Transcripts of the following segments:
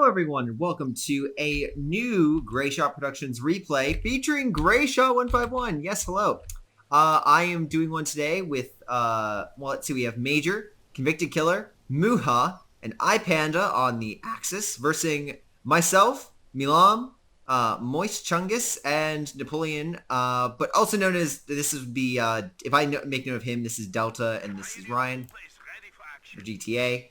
Hello everyone and welcome to a new Greyshot Productions replay featuring Greyshot 151. Yes, hello. I am doing one today with, well, let's see, we have Major, Convicted Killer, Muha, and iPanda on the Axis versus myself, Milam, Moist Chungus, and Napoleon, but also known as, this would be, if I make note of him, this is Delta, and this is Ryan, for GTA.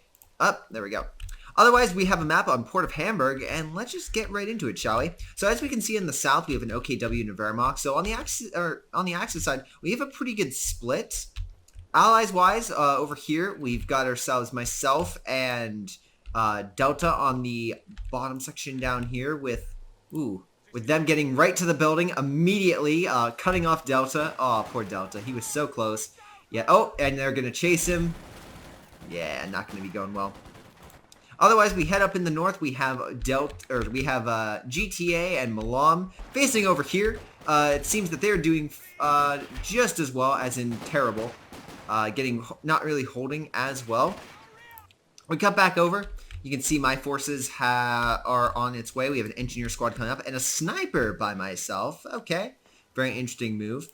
There we go. Otherwise, we have a map on Port of Hamburg, and let's just get right into it, shall we? So as we can see in the south, we have an OKW and a Wehrmacht. So on the Axis side, we have a pretty good split. Allies-wise, over here, we've got ourselves myself and Delta on the bottom section down here with them getting right to the building immediately, cutting off Delta. Oh, poor Delta. He was so close. Yeah. Oh, and they're going to chase him. Yeah, not going to be going well. Otherwise, we head up in the north. We have GTA and Milam facing over here. It seems that they're doing just as well, as in terrible. Not really holding as well. We cut back over. You can see my forces are on its way. We have an engineer squad coming up and a sniper by myself. Okay, very interesting move.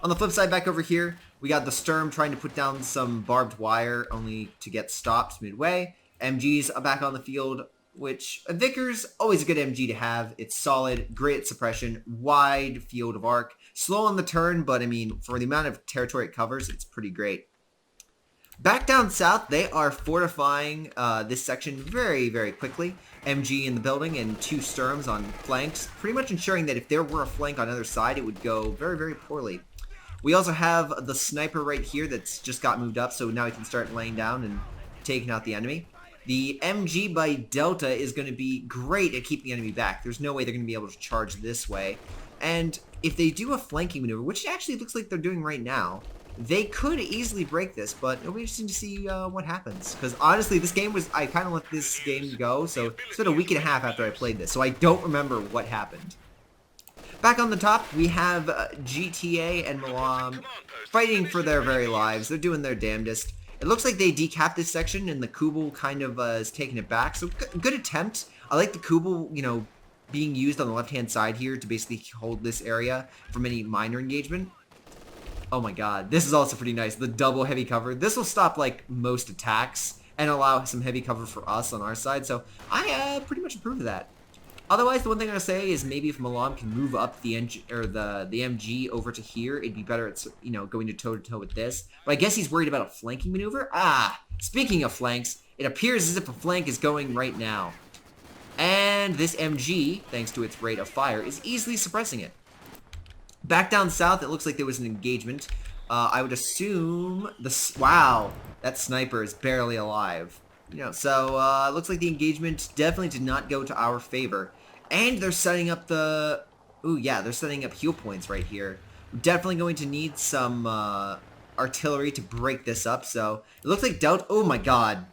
On the flip side, back over here, we got the Sturm trying to put down some barbed wire, only to get stopped midway. MG's back on the field, which Vickers, always a good MG to have. It's solid, great at suppression, wide field of arc, slow on the turn, but I mean, for the amount of territory it covers, it's pretty great. Back down south, they are fortifying this section very, very quickly. MG in the building and two Sturms on flanks, pretty much ensuring that if there were a flank on either side, it would go very, very poorly. We also have the sniper right here that's just got moved up, so now we can start laying down and taking out the enemy. The MG by Delta is going to be great at keeping the enemy back. There's no way they're going to be able to charge this way. And if they do a flanking maneuver, which actually looks like they're doing right now, they could easily break this, but it'll be interesting to see what happens. Because honestly, this game was, I kind of let this game go, so it's been a week and a half after I played this, so I don't remember what happened. Back on the top, we have GTA and Milam fighting for their very lives. They're doing their damnedest. It looks like they decapped this section, and the Kubel kind of is taking it back. So good attempt. I like the Kubel, being used on the left-hand side here to basically hold this area from any minor engagement. Oh my god, this is also pretty nice. The double heavy cover. This will stop like most attacks and allow some heavy cover for us on our side. So I pretty much approve of that. Otherwise, the one thing I'm gonna say is maybe if Milam can move up the MG over to here, it'd be better at going to toe-to-toe with this. But I guess he's worried about a flanking maneuver. Speaking of flanks, it appears as if a flank is going right now, and this MG, thanks to its rate of fire, is easily suppressing it. Back down south, it looks like there was an engagement. I would assume wow, that sniper is barely alive. So it looks like the engagement definitely did not go to our favor. And they're setting up they're setting up heal points right here. We're definitely going to need some artillery to break this up. So it looks like Delta, oh my god.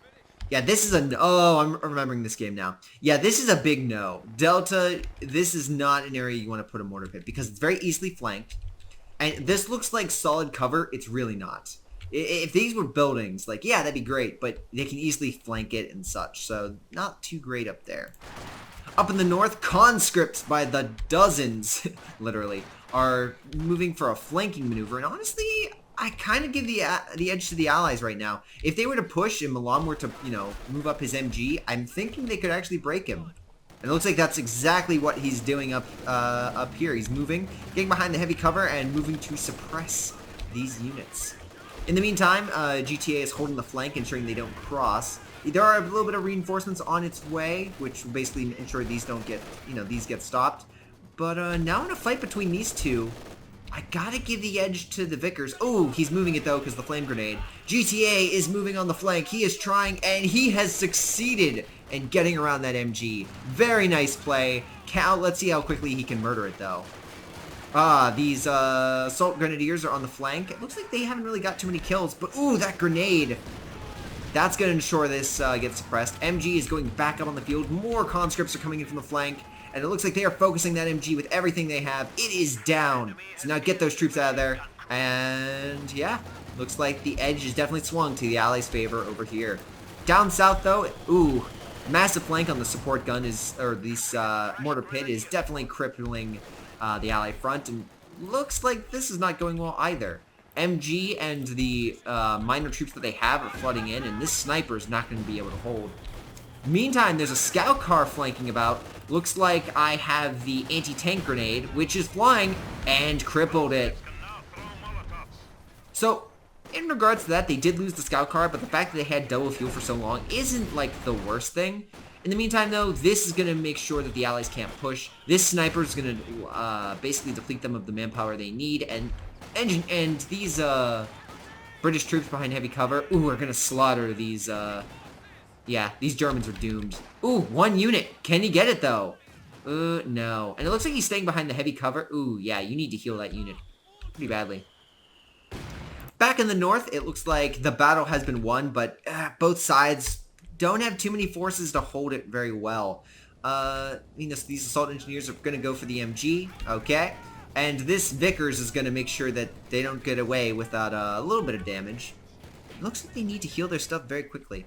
Yeah, this is I'm remembering this game now. Yeah, this is a big no. Delta, this is not an area you want to put a mortar pit because it's very easily flanked. And this looks like solid cover. It's really not. If these were buildings, yeah, that'd be great, but they can easily flank it and such, so not too great up there. Up in the north, conscripts by the dozens, literally, are moving for a flanking maneuver, and honestly, I kind of give the edge to the allies right now. If they were to push and Milam were to, move up his MG, I'm thinking they could actually break him. And it looks like that's exactly what he's doing up here. He's moving, getting behind the heavy cover, and moving to suppress these units. In the meantime, GTA is holding the flank, ensuring they don't cross. There are a little bit of reinforcements on its way, which will basically ensure these don't get, these get stopped. But now in a fight between these two, I gotta give the edge to the Vickers. Oh, he's moving it though because the flame grenade. GTA is moving on the flank. He is trying, and he has succeeded in getting around that MG. Very nice play. Let's see how quickly he can murder it though. These assault grenadiers are on the flank. It looks like they haven't really got too many kills, but ooh, that grenade. That's going to ensure this gets suppressed. MG is going back up on the field. More conscripts are coming in from the flank, and it looks like they are focusing that MG with everything they have. It is down. So now get those troops out of there. And yeah, looks like the edge is definitely swung to the Allies' favor over here. Down south though, ooh, Massive flank on the support gun is, or this mortar pit is definitely crippling the ally front, and looks like this is not going well either. MG and the minor troops that they have are flooding in, and this sniper is not going to be able to hold. Meantime, there's a scout car flanking about. Looks like I have the anti-tank grenade, which is flying, and crippled it. So, in regards to that, they did lose the scout car, but the fact that they had double fuel for so long isn't, like, the worst thing. In the meantime, though, this is going to make sure that the allies can't push. This sniper is going to basically deplete them of the manpower they need, and these British troops behind heavy cover, are going to slaughter these, yeah, these Germans are doomed. Ooh, 1 unit. Can he get it, though? No. And it looks like he's staying behind the heavy cover. Ooh, yeah, you need to heal that unit pretty badly. Back in the north, it looks like the battle has been won, but both sides don't have too many forces to hold it very well. These assault engineers are going to go for the MG, okay? And this Vickers is going to make sure that they don't get away without a little bit of damage. It looks like they need to heal their stuff very quickly.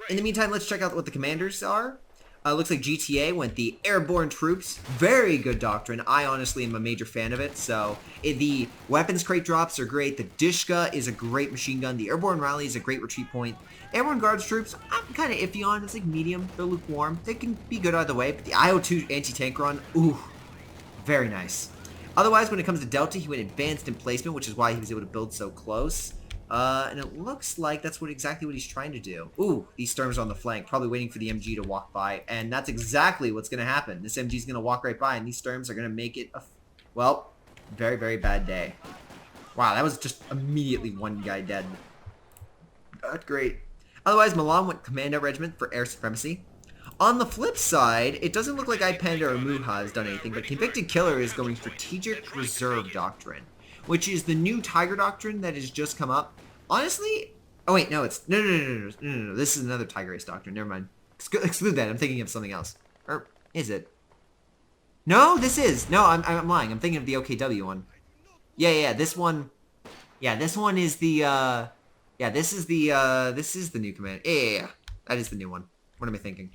In the meantime, let's check out what the commanders are. Looks like GTA went the airborne troops. Very good doctrine. I honestly am a major fan of it. So the weapons crate drops are great. The Dishka is a great machine gun. The airborne rally is a great retreat point. Airborne guards troops, I'm kind of iffy on. It's like medium. They're lukewarm. They can be good either way. But the IO2 anti-tank run, ooh, very nice. Otherwise, when it comes to Delta, he went advanced in placement, which is why he was able to build so close. And it looks like that's exactly what he's trying to do. Ooh, these Storms are on the flank, probably waiting for the MG to walk by, and that's exactly what's going to happen. This MG is going to walk right by, and these Storms are going to make it a, well, very, very bad day. Wow, that was just immediately one guy dead. Not great. Otherwise, Milam went Commando Regiment for air supremacy. On the flip side, it doesn't look like iPanda or Muha has done anything, but Convicted Killer is going Strategic Reserve Doctrine, which is the new Tiger Doctrine that has just come up. Honestly, oh wait, no, it's, no, this is another Tiger Race Doctrine, never mind. Exclude that, I'm thinking of something else. Or, is it? No, this is, no, I'm lying, I'm thinking of the OKW one. Yeah, this one is the, this is the new command. Yeah, that is the new one. What am I thinking?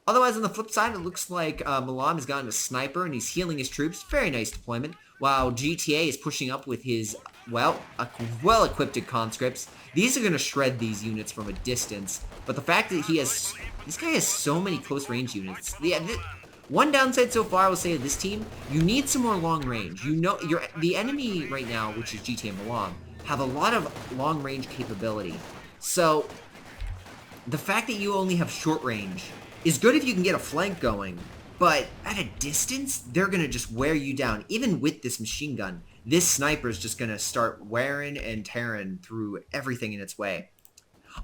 Otherwise, on the flip side, it looks like Milam has gotten a sniper and he's healing his troops. Very nice deployment. While GTA is pushing up with his, well-equipped conscripts. These are going to shred these units from a distance. But the fact that this guy has so many close-range units. One downside so far, I will say, of this team, you need some more long range. You know, the enemy right now, which is GTA and Milam, have a lot of long-range capability. So, the fact that you only have short range is good if you can get a flank going, but at a distance, they're going to just wear you down. Even with this machine gun, this sniper is just going to start wearing and tearing through everything in its way.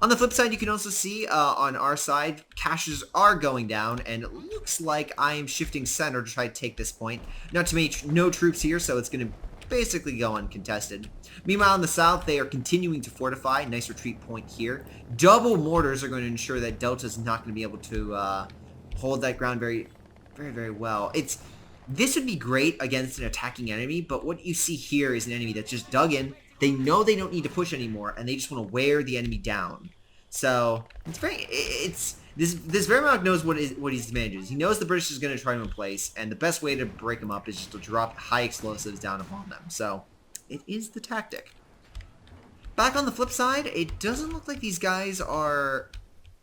On the flip side, you can also see on our side, caches are going down, and it looks like I am shifting center to try to take this point. Not too many, no troops here, so it's going to basically go uncontested. Meanwhile, in the south, they are continuing to fortify. Nice retreat point here. Double mortars are going to ensure that Delta's not going to be able to hold that ground very, very, very well. This would be great against an attacking enemy, but what you see here is an enemy that's just dug in. They know they don't need to push anymore, and they just want to wear the enemy down. So this very much knows what his advantage is. He knows the British is going to try to in place, and the best way to break them up is just to drop high explosives down upon them. So it is the tactic. Back on the flip side, it doesn't look like these guys are.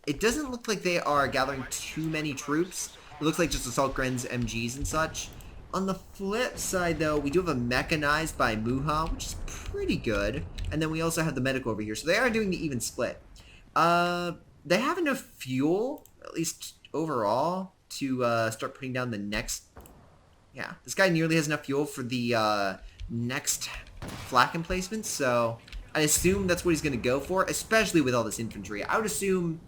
It doesn't look like they are gathering too many troops. It looks like just assault grens, MGs, and such. On the flip side, though, we do have a mechanized by Muha, which is pretty good. And then we also have the medical over here. So they are doing the even split. They have enough fuel, at least overall, to start putting down the next... Yeah, this guy nearly has enough fuel for the next flak emplacement. So I assume that's what he's going to go for, especially with all this infantry. I would assume...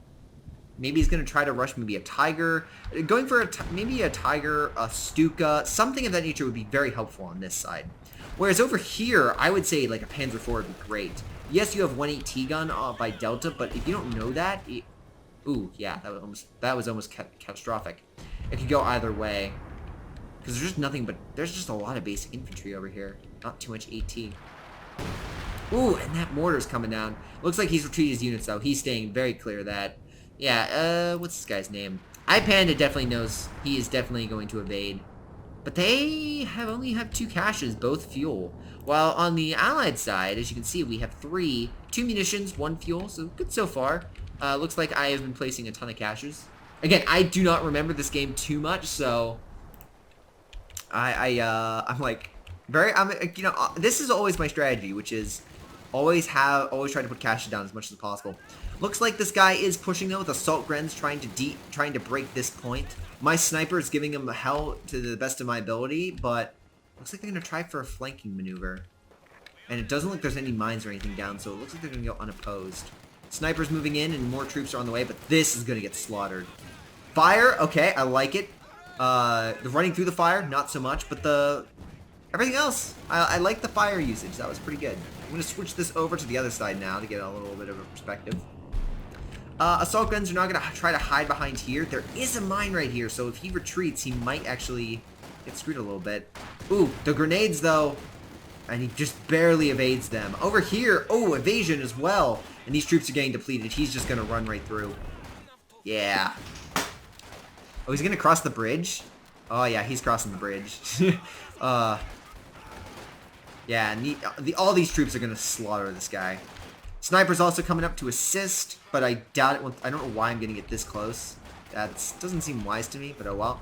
Maybe he's going to try to rush maybe a Tiger. Going for maybe a Tiger, a Stuka, something of that nature would be very helpful on this side. Whereas over here, I would say like a Panzer IV would be great. Yes, you have 1.8 gun by Delta, but if you don't know that... Ooh, yeah, that was almost catastrophic. It could go either way. Because there's just nothing but... There's just a lot of basic infantry over here. Not too much AT. Ooh, and that mortar's coming down. Looks like he's retreated his units, though. He's staying very clear of that. Yeah, what's this guy's name? iPanda definitely knows he is definitely going to evade. But they only have 2 caches, both fuel. While on the allied side, as you can see, we have 2 munitions, 1 fuel, so good so far. Looks like I have been placing a ton of caches. Again, I do not remember this game too much, so I'm like you know, this is always my strategy, which is always try to put caches down as much as possible. Looks like this guy is pushing though with assault grens, trying to break this point. My sniper is giving him hell to the best of my ability, but looks like they're gonna try for a flanking maneuver. And it doesn't look there's any mines or anything down, so it looks like they're gonna go unopposed. Sniper's moving in and more troops are on the way, but this is gonna get slaughtered. Fire, okay, I like it. The running through the fire, not so much, but everything else, I like the fire usage. That was pretty good. I'm gonna switch this over to the other side now to get a little bit of a perspective. Assault guns are not gonna try to hide behind here. There is a mine right here, so if he retreats, he might actually get screwed a little bit. Ooh, the grenades though, and he just barely evades them. Over here, oh, evasion as well. And these troops are getting depleted. He's just gonna run right through. Yeah. Oh, he's gonna cross the bridge? Oh yeah, he's crossing the bridge. Yeah, and all these troops are gonna slaughter this guy. Sniper's also coming up to assist, but I doubt it. I don't know why I'm getting it this close. That doesn't seem wise to me, but oh well.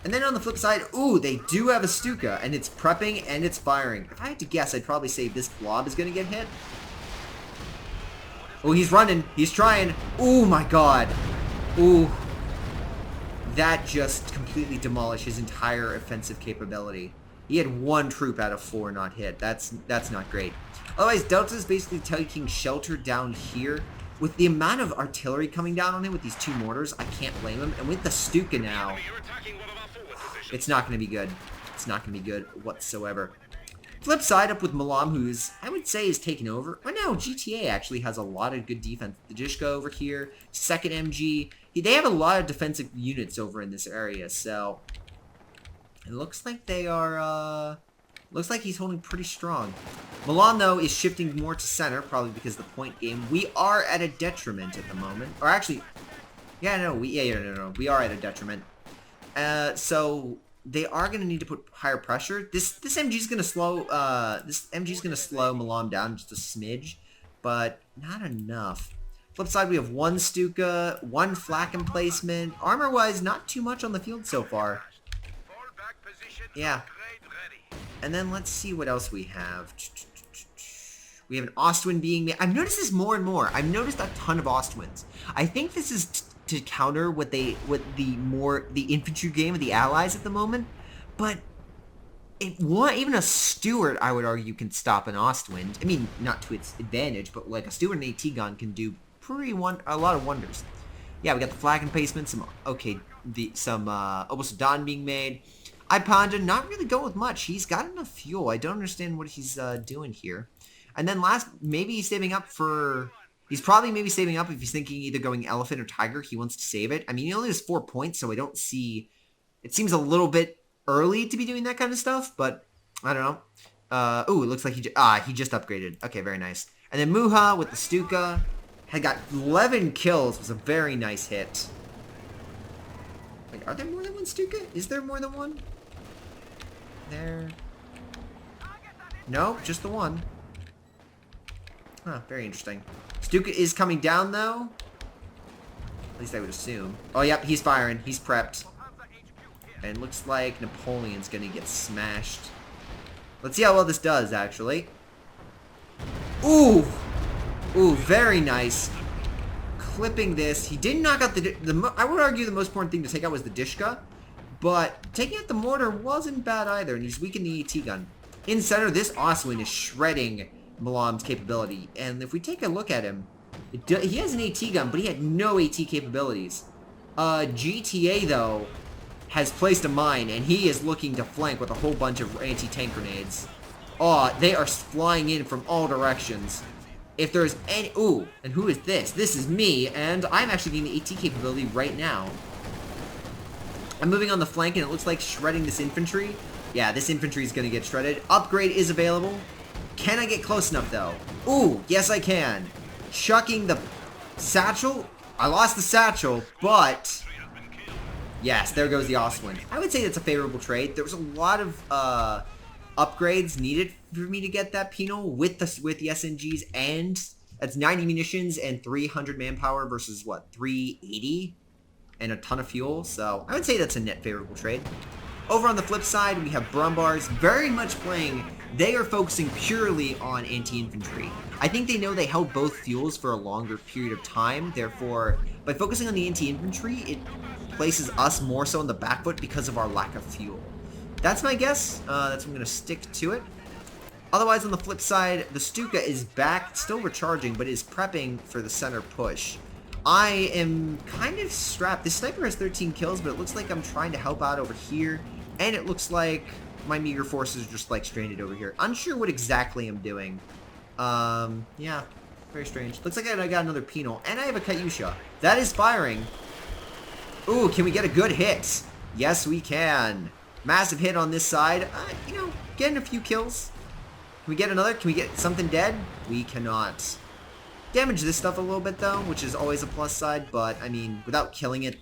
And then on the flip side, ooh, they do have a Stuka, and it's prepping and it's firing. If I had to guess, I'd probably say this blob is gonna get hit. Oh, he's running. He's trying. Oh my god. Ooh. That just completely demolished his entire offensive capability. He had 1 troop out of 4 not hit. That's not great. Otherwise, Delta's basically taking shelter down here. With the amount of artillery coming down on him with these 2 mortars, I can't blame him. And with the Stuka now, it's not going to be good. It's not going to be good whatsoever. Flip side up with Milam, who's, I would say, is taking over. Right now, GTA actually has a lot of good defense. The Dishka over here, 2nd MG. They have a lot of defensive units over in this area, so it looks like they are, looks like he's holding pretty strong. Milan, though, is shifting more to center, probably because of the point game. We are at a detriment at the moment. Or actually, yeah, no, we are at a detriment. So they are going to need to put higher pressure. This MG's going to slow, Milan down just a smidge, but not enough. Flip side, we have 1 Stuka, 1 flak emplacement. Armor-wise, not too much on the field so far. Yeah. And then let's see what else we have. We have an Ostwind being made. I've noticed this more and more. I've noticed a ton of Ostwinds. I think this is to counter what the infantry game of the Allies at the moment. But even a Stuart, I would argue, can stop an Ostwind. I mean, not to its advantage, but like a Stuart and AT gun can do a lot of wonders. Yeah, we got the flag emplacement, some Obosodon being made. iPanda not really going with much. He's got enough fuel. I don't understand what he's doing here. And then last, maybe he's saving up for... He's probably maybe saving up if he's thinking either going Elephant or Tiger. He wants to save it. I mean, he only has 4 points, so I don't see... It seems a little bit early to be doing that kind of stuff, but I don't know. Ooh, it looks like he just upgraded. Okay, very nice. And then Muha with the Stuka had got 11 kills. It was a very nice hit. Wait, are there more than 1 Stuka? Is there more than 1? There. No, just the 1. Huh, very interesting. Stuka is coming down, though. At least I would assume. Oh, yep, he's firing. He's prepped. And looks like Napoleon's gonna get smashed. Let's see how well this does, actually. Ooh! Ooh, very nice. Clipping this. He didn't knock out I would argue the most important thing to take out was the Dishka. But taking out the mortar wasn't bad either, and he's weakened the AT gun. In center, this Ostwind is shredding Milam's capability. And if we take a look at him, he has an AT gun, but he had no AT capabilities. GTA, though, has placed a mine, and he is looking to flank with a whole bunch of anti-tank grenades. Oh, they are flying in from all directions. If there's any... Ooh, and who is this? This is me, and I'm actually getting the AT capability right now. I'm moving on the flank, and it looks like shredding this infantry. Yeah, this infantry is going to get shredded. Upgrade is available. Can I get close enough, though? Ooh, yes I can. Chucking the satchel. I lost the satchel, but yes, there goes the Ostwind. I would say that's a favorable trade. There was a lot of upgrades needed for me to get that penal with the SNGs, and that's 90 munitions and 300 manpower versus what, 380 and a ton of fuel. So I would say that's a net favorable trade. Over on the flip side, we have Brumbars very much playing. They are focusing purely on anti-infantry. I think they know they held both fuels for a longer period of time. Therefore, by focusing on the anti-infantry, it places us more so on the back foot because of our lack of fuel. That's my guess. That's what I'm going to stick to it. Otherwise, on the flip side, the Stuka is back, still recharging, but is prepping for the center push. I am kind of strapped. This sniper has 13 kills, but it looks like I'm trying to help out over here. And it looks like my meager forces are just like stranded over here. Unsure what exactly I'm doing. Yeah, very strange. Looks like I got another penal, and I have a Katyusha. That is firing. Ooh, can we get a good hit? Yes, we can. Massive hit on this side. You know, getting a few kills. Can we get another? Can we get something dead? We cannot. Damage this stuff a little bit, though, which is always a plus side, but, I mean, without killing it,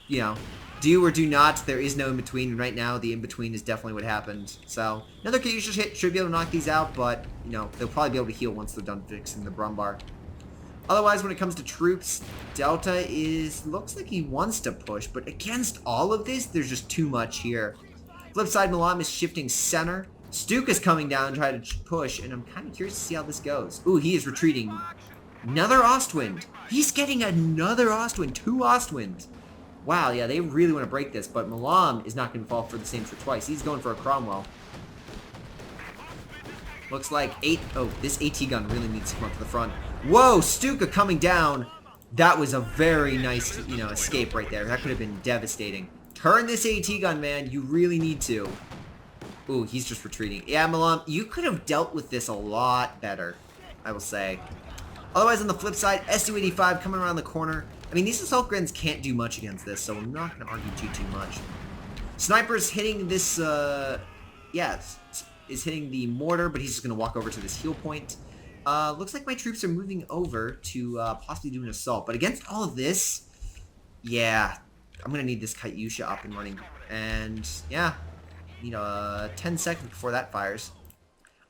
you know, do or do not, there is no in-between, and right now, the in-between is definitely what happened. So, another Katyusha hit should be able to knock these out, but, you know, they'll probably be able to heal once they're done fixing the Brumbar. Otherwise, when it comes to troops, Delta looks like he wants to push, but against all of this, there's just too much here. Flip side, Milam is shifting center. Stuka's coming down and trying to push, and I'm kind of curious to see how this goes. Ooh, he is retreating. Another Ostwind. He's getting another Ostwind. 2 Ostwinds. Wow, yeah, they really want to break this, but Milam is not going to fall for the same trick twice. He's going for a Cromwell. Looks like this AT gun really needs to come up to the front. Whoa, Stuka coming down. That was a very nice, you know, escape right there. That could have been devastating. Turn this AT gun, man. You really need to. Ooh, he's just retreating. Yeah, Milam, you could have dealt with this a lot better, I will say. Otherwise, on the flip side, SU-85 coming around the corner. I mean, these assault grens can't do much against this, so I'm not going to argue too much. Sniper's hitting this, is hitting the mortar, but he's just going to walk over to this heal point. Looks like my troops are moving over to possibly do an assault. But against all of this, yeah, I'm going to need this Katyusha up and running. And, yeah, need 10 seconds before that fires.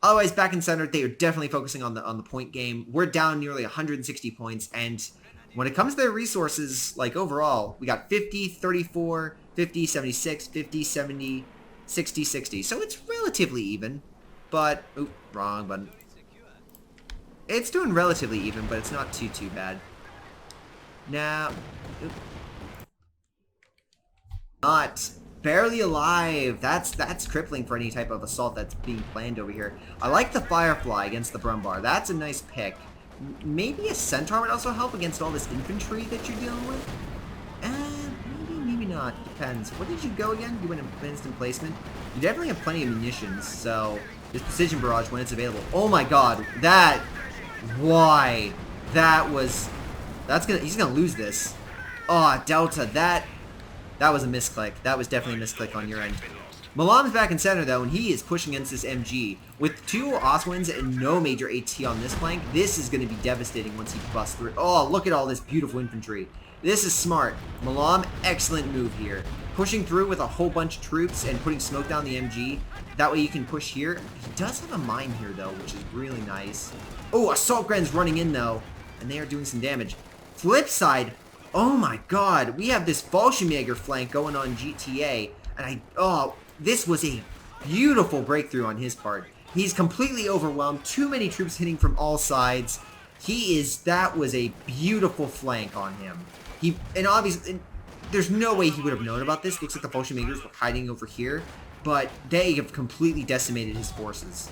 Otherwise, back in center, they are definitely focusing on the point game. We're down nearly 160 points, and when it comes to their resources, like overall, we got 50, 34, 50, 76, 50, 70, 60, 60. So it's relatively even, but, oop, wrong button. It's doing relatively even, but it's not too bad. Now, oop. Not barely alive. That's crippling for any type of assault that's being planned over here. I like the Firefly against the Brumbar. That's a nice pick. Maybe a Centaur would also help against all this infantry that you're dealing with. Maybe not. Depends. What did you go again? You went in instant placement. You definitely have plenty of munitions, so there's precision barrage when it's available. Oh my god, why? He's gonna lose this. Oh, Delta, that was a misclick. That was definitely a misclick on your end. Milam's back in center, though, and he is pushing against this MG. With 2 Ostwinds and no major AT on this flank, this is going to be devastating once he busts through. Oh, look at all this beautiful infantry. This is smart. Milam, excellent move here. Pushing through with a whole bunch of troops and putting smoke down the MG. That way you can push here. He does have a mine here, though, which is really nice. Oh, Assault Gren's running in, though, and they are doing some damage. Flip side, oh my god, we have this Fallschirmjäger flank going on GTA, and this was a beautiful breakthrough on his part. He's completely overwhelmed. Too many troops hitting from all sides. That was a beautiful flank on him. And obviously, there's no way he would have known about this. Looks like the Fallschirmjägers were hiding over here, but they have completely decimated his forces.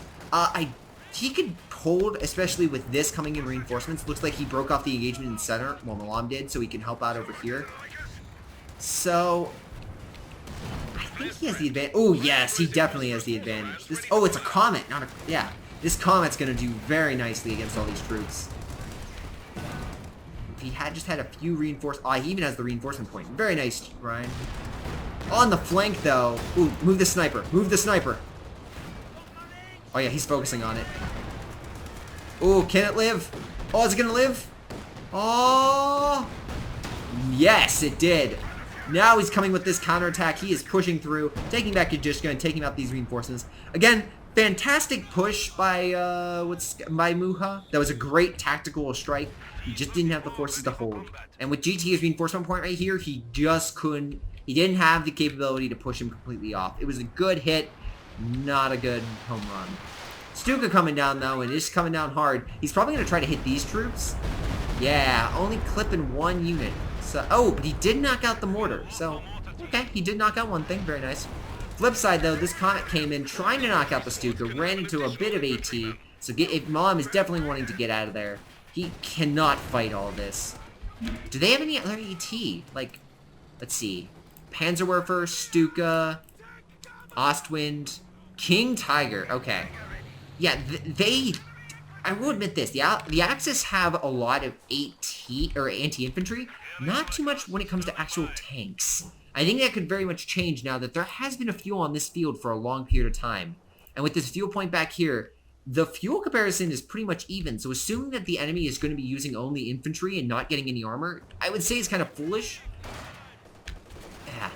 He could hold, especially with this coming in reinforcements. Looks like he broke off the engagement in center, well, Milam did, so he can help out over here. So I think he has the advantage. Oh, yes, he definitely has the advantage. It's a Comet, not a... Yeah, this Comet's going to do very nicely against all these troops. If he had just had a few reinforcements... he even has the reinforcement point. Very nice, Ryan. On the flank, though... Ooh, move the sniper. Move the sniper. Oh, yeah, he's focusing on it. Ooh, can it live? Oh, is it going to live? Oh! Yes, it did. Now he's coming with this counterattack. He is pushing through, taking back Yajishka and taking out these reinforcements. Again, fantastic push by Muha. That was a great tactical strike. He just didn't have the forces to hold. And with GTA's reinforcement point right here, he just couldn't. He didn't have the capability to push him completely off. It was a good hit, not a good home run. Stuka coming down though, and it's coming down hard. He's probably going to try to hit these troops. Yeah, only clipping one unit. So, oh, but he did knock out the mortar. So, okay, he did knock out one thing. Very nice. Flip side though, this Comet came in trying to knock out the Stuka, ran into a bit of AT. So Milam is definitely wanting to get out of there. He cannot fight all this. Do they have any other AT? Like, let's see. Panzerwerfer, Stuka, Ostwind, King Tiger. Okay. Yeah, I will admit this. The Axis have a lot of AT, or anti-infantry. Not too much when it comes to actual tanks. I think that could very much change now that there has been a fuel on this field for a long period of time. And with this fuel point back here, the fuel comparison is pretty much even. So assuming that the enemy is going to be using only infantry and not getting any armor, I would say is kind of foolish. Yeah.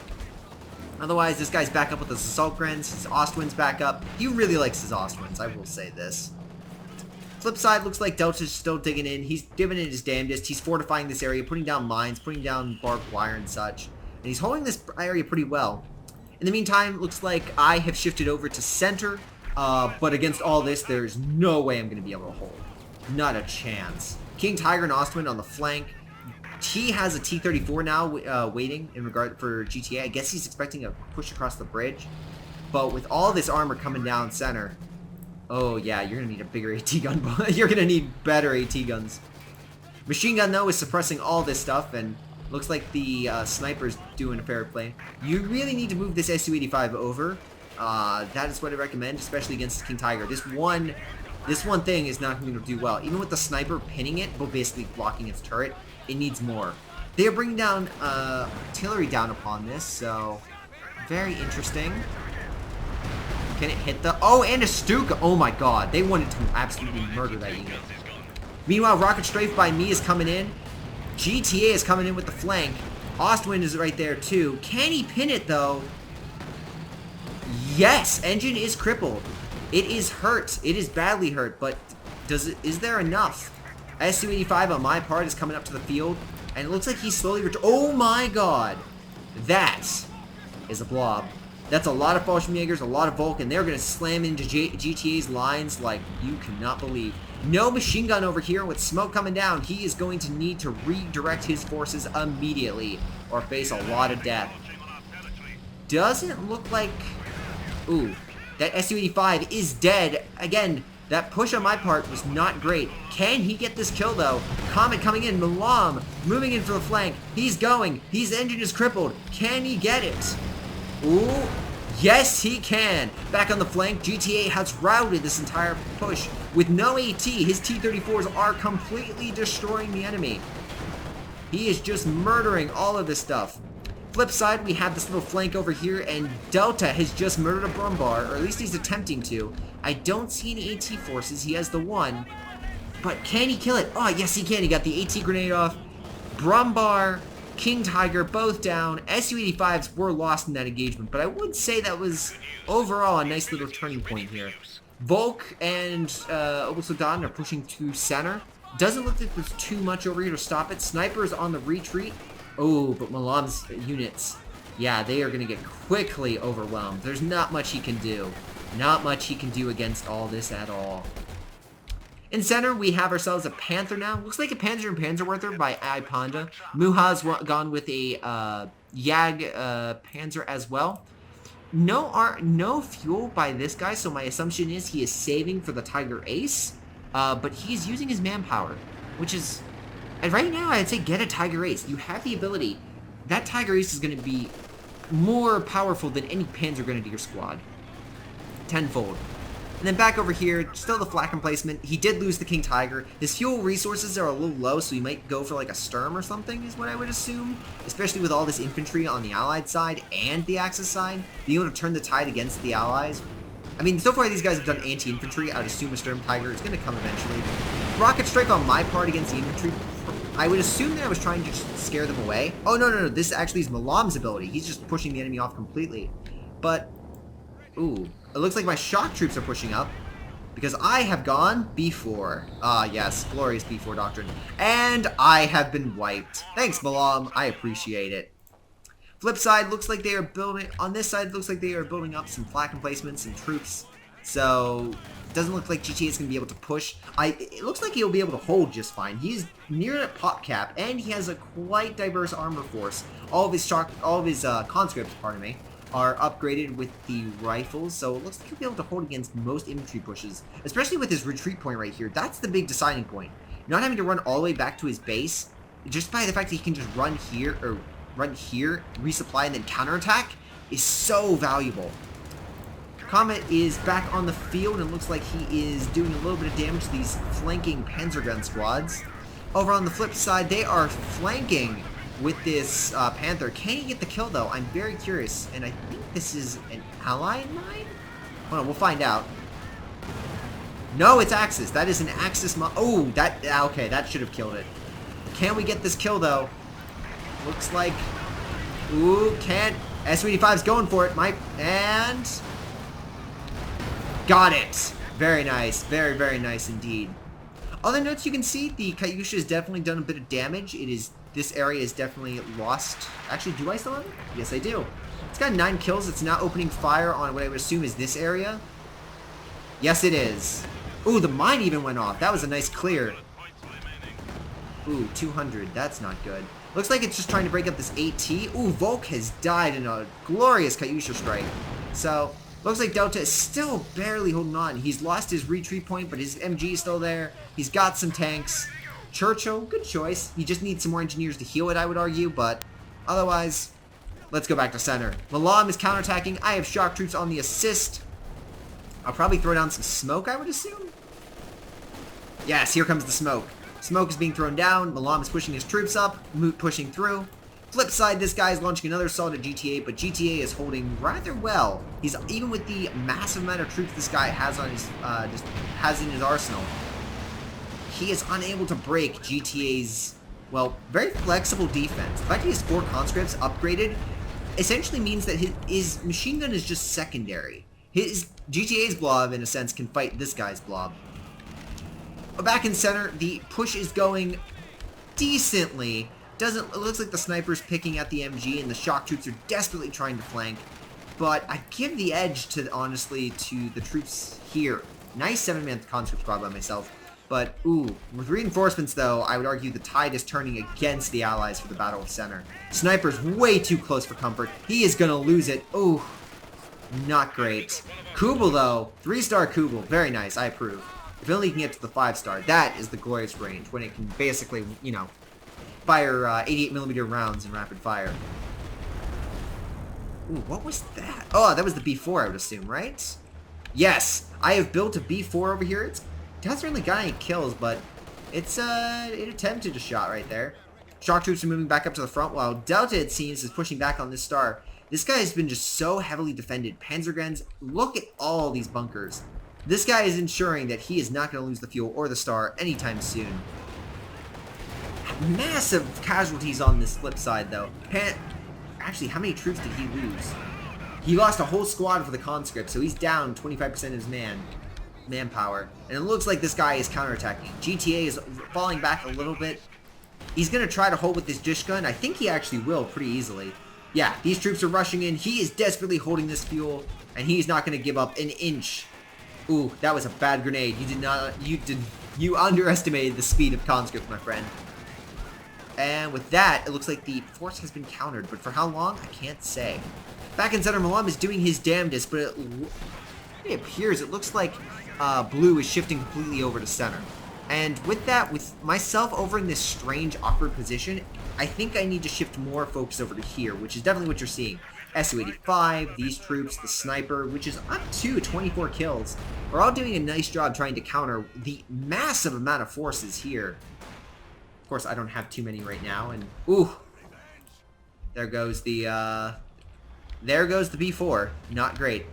Otherwise, this guy's back up with his assault grens. His Ostwind's back up. He really likes his Ostwinds, I will say this. Flip side, looks like Delta's still digging in. He's giving it his damnedest. He's fortifying this area, putting down mines, putting down barbed wire and such. And he's holding this area pretty well. In the meantime, looks like I have shifted over to center. But against all this, there's no way I'm going to be able to hold. Not a chance. King Tiger and Ostwind on the flank. He has a T-34 now waiting in regard for GTA. I guess he's expecting a push across the bridge. But with all this armor coming down center, oh yeah, you're going to need a bigger AT gun. You're going to need better AT guns. Machine gun, though, is suppressing all this stuff, and looks like the sniper's doing a fair play. You really need to move this Su-85 over. That is what I recommend, especially against King Tiger. This one thing is not going to do well. Even with the sniper pinning it, but basically blocking its turret, it needs more. They are bringing down artillery down upon this, so very interesting. Can it hit the... Oh, and a Stuka! Oh my god, they wanted to absolutely murder that unit. Meanwhile, Rocket Strafe by me is coming in. GTA is coming in with the flank. Ostwind is right there too. Can he pin it though? Yes, engine is crippled. It is hurt. It is badly hurt, but is there enough? Su-85 on my part is coming up to the field, and it looks like he's slowly oh my god. That is a blob. That's a lot of Fallschirmjägers, a lot of Vulcan. They're going to slam into GTA's lines like you cannot believe. No machine gun over here with smoke coming down. He is going to need to redirect his forces immediately or face a lot of death. Doesn't look like... Ooh, that Su-85 is dead. Again, that push on my part was not great. Can he get this kill, though? Comet coming in. Milam moving in for the flank. He's going. His engine is crippled. Can he get it? Ooh, yes, he can. Back on the flank, GTA has routed this entire push. With no AT, his T-34s are completely destroying the enemy. He is just murdering all of this stuff. Flip side, we have this little flank over here, and Delta has just murdered a Brumbar, or at least he's attempting to. I don't see any AT forces. He has the one. But can he kill it? Oh, yes, he can. He got the AT grenade off. Brumbar, King Tiger, both down. Su-85s were lost in that engagement, but I would say that was overall a nice little turning point here. Volk and Obusodan are pushing to center. Doesn't look like there's too much over here to stop it. Sniper is on the retreat. Oh, but Milam's units, yeah, they are going to get quickly overwhelmed. There's not much he can do. Not much he can do against all this at all. In center, we have ourselves a Panther now. Looks like a Panzer and Panzerwerfer by Ipanda. Muha's gone with a Jag Panzer as well. No fuel by this guy, so my assumption is he is saving for the Tiger Ace. But he's using his manpower, which is... And right now, I'd say get a Tiger Ace. You have the ability. That Tiger Ace is going to be more powerful than any Panzer Grenadier squad. Tenfold. And then back over here, still the flak emplacement. He did lose the King Tiger. His fuel resources are a little low, so he might go for like a Sturm or something, is what I would assume. Especially with all this infantry on the Allied side and the Axis side. Being able to turn the tide against the Allies. I mean, so far these guys have done anti-infantry. I'd assume a Sturm Tiger is going to come eventually. Rocket Strike on my part against the infantry I would assume that I was trying to just scare them away. Oh, no. This actually is Milam's ability. He's just pushing the enemy off completely. But, ooh, it looks like my shock troops are pushing up. Because I have gone B4. Ah, yes, glorious B4 doctrine. And I have been wiped. Thanks, Milam. I appreciate it. Flip side, looks like they are building... On this side, looks like they are building up some flak emplacements and troops. So, it doesn't look like GTA is going to be able to push. It looks like he'll be able to hold just fine. He's near a pop cap, and he has a quite diverse armor force. All of his conscripts, pardon me, are upgraded with the rifles, so it looks like he'll be able to hold against most infantry pushes, especially with his retreat point right here. That's the big deciding point. Not having to run all the way back to his base, just by the fact that he can just run here, resupply, and then counterattack, is so valuable. Comet is back on the field, and looks like he is doing a little bit of damage to these flanking Panzergun squads. Over on the flip side, they are flanking with this Panther. Can he get the kill, though? I'm very curious, and I think this is an ally in mine? Hold on, we'll find out. No, it's Axis. That is an Axis oh, okay, that should have killed it. Can we get this kill, though? Looks like... Ooh, can't. S-85's going for it, and... Got it! Very nice. Very, very nice indeed. Other notes you can see, the Katyusha has definitely done a bit of damage. This area is definitely lost. Actually, do I still have it? Yes, I do. It's got 9 kills. It's now opening fire on what I would assume is this area. Yes, it is. Ooh, the mine even went off. That was a nice clear. Ooh, 200. That's not good. Looks like it's just trying to break up this AT. Ooh, Volk has died in a glorious Katyusha strike. So, looks like Delta is still barely holding on. He's lost his retreat point, but his MG is still there. He's got some tanks. Churchill, good choice. He just needs some more engineers to heal it, I would argue, but otherwise, let's go back to center. Milam is counterattacking. I have shock troops on the assist. I'll probably throw down some smoke, I would assume. Yes, here comes the smoke. Smoke is being thrown down. Milam is pushing his troops up. Moot pushing through. Flip side, this guy is launching another assault at GTA, but GTA is holding rather well. He's even with the massive amount of troops this guy has on his has in his arsenal. He is unable to break GTA's, well, very flexible defense. The fact he has 4 conscripts upgraded essentially means that his machine gun is just secondary. His GTA's blob, in a sense, can fight this guy's blob. But back in center, the push is going decently. It looks like the sniper's picking at the MG, and the shock troops are desperately trying to flank. But I give the edge, honestly, to the troops here. Nice 7-man conscript squad by myself. But, ooh, with reinforcements, though, I would argue the tide is turning against the Allies for the Battle of Center. Sniper's way too close for comfort. He is going to lose it. Ooh, not great. Kubel, though, 3-star Kubel. Very nice. I approve. If only he can get to the 5-star. That is the glorious range, when it can basically, you know, fire 88mm rounds in rapid fire. Ooh, what was that? Oh, that was the B4, I would assume, right? Yes, I have built a B4 over here. It hasn't really got any kills, but it attempted a shot right there. Shock troops are moving back up to the front, while Delta, it seems, is pushing back on this star. This guy has been just so heavily defended. Panzerguns, look at all these bunkers. This guy is ensuring that he is not going to lose the fuel or the star anytime soon. Massive casualties on this flip side, though. Actually, how many troops did he lose? He lost a whole squad for the conscript, so he's down 25% of his manpower. And it looks like this guy is counterattacking. GTA is falling back a little bit. He's going to try to hold with this dish gun. I think he actually will pretty easily. Yeah, these troops are rushing in. He is desperately holding this fuel, and he's not going to give up an inch. Ooh, that was a bad grenade. You underestimated the speed of conscript, my friend. And with that, it looks like the force has been countered, but for how long, I can't say. Back in center, Milam is doing his damnedest, but it appears, it looks like blue is shifting completely over to center. And with that, with myself over in this strange, awkward position, I think I need to shift more focus over to here, which is definitely what you're seeing. Su-85, these troops, the sniper, which is up to 24 kills, are all doing a nice job trying to counter the massive amount of forces here. Of course, I don't have too many right now, and ooh, there goes the B4. Not great.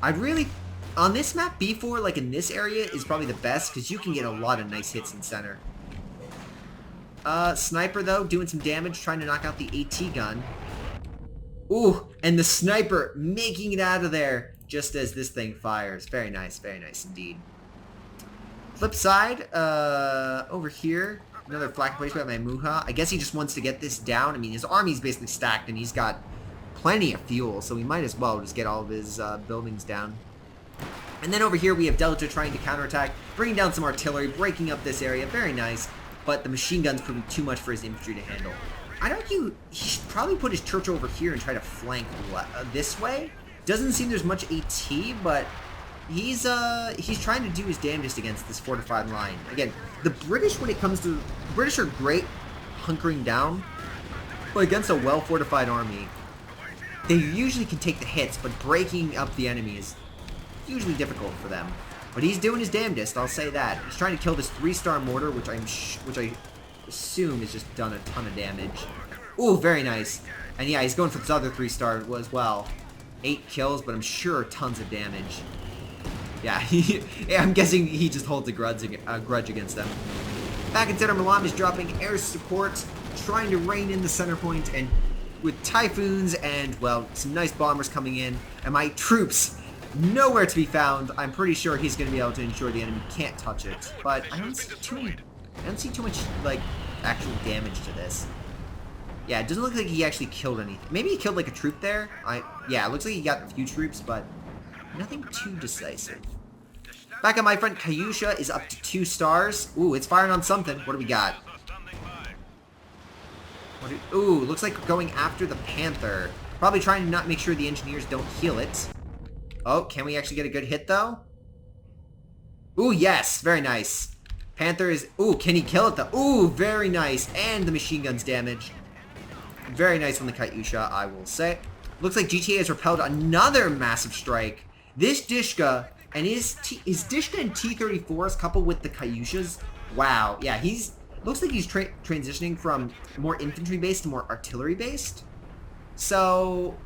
I'd really, on this map, B4, like in this area, is probably the best, because you can get a lot of nice hits in center. Sniper, though, doing some damage, trying to knock out the AT gun. Ooh, and the sniper making it out of there just as this thing fires. Very nice indeed. Flip side, over here, another flak placement by Muha. I guess he just wants to get this down. I mean, his army's basically stacked, and he's got plenty of fuel, so we might as well just get all of his buildings down. And then over here, we have Delta trying to counterattack, bringing down some artillery, breaking up this area. Very nice, but the machine gun's proving too much for his infantry to handle. I'd argue he should probably put his church over here and try to flank this way. Doesn't seem there's much AT, but he's trying to do his damnedest against this fortified line. Again, the British, when it comes to... The British are great hunkering down, but against a well-fortified army, they usually can take the hits, but breaking up the enemy is usually difficult for them. But he's doing his damnedest, I'll say that. He's trying to kill this 3-star mortar, which I assume has just done a ton of damage. Ooh, very nice. And yeah, he's going for this other 3-star as well. 8 kills, but I'm sure tons of damage. Yeah, I'm guessing he just holds a grudge against them. Back in center, Milam is dropping air support, trying to rein in the center point, and with typhoons and, well, some nice bombers coming in, and my troops nowhere to be found, I'm pretty sure he's going to be able to ensure the enemy can't touch it. But I don't see too much, like, actual damage to this. Yeah, it doesn't look like he actually killed anything. Maybe he killed, like, a troop there. Yeah, it looks like he got a few troops, but nothing too decisive. Back on my front, Kyusha is up to 2 stars. Ooh, it's firing on something. What do we got? Ooh, looks like going after the Panther. Probably trying to not make sure the engineers don't heal it. Oh, can we actually get a good hit, though? Ooh, yes. Very nice. Panther is... Ooh, can he kill it, though? Ooh, very nice. And the machine gun's damage. Very nice on the Kyusha, I will say. Looks like GTA has repelled another massive strike. This Dishka and his Dishka and T-34s coupled with the Kyushas. Wow. Yeah, looks like he's transitioning from more infantry-based to more artillery-based. So...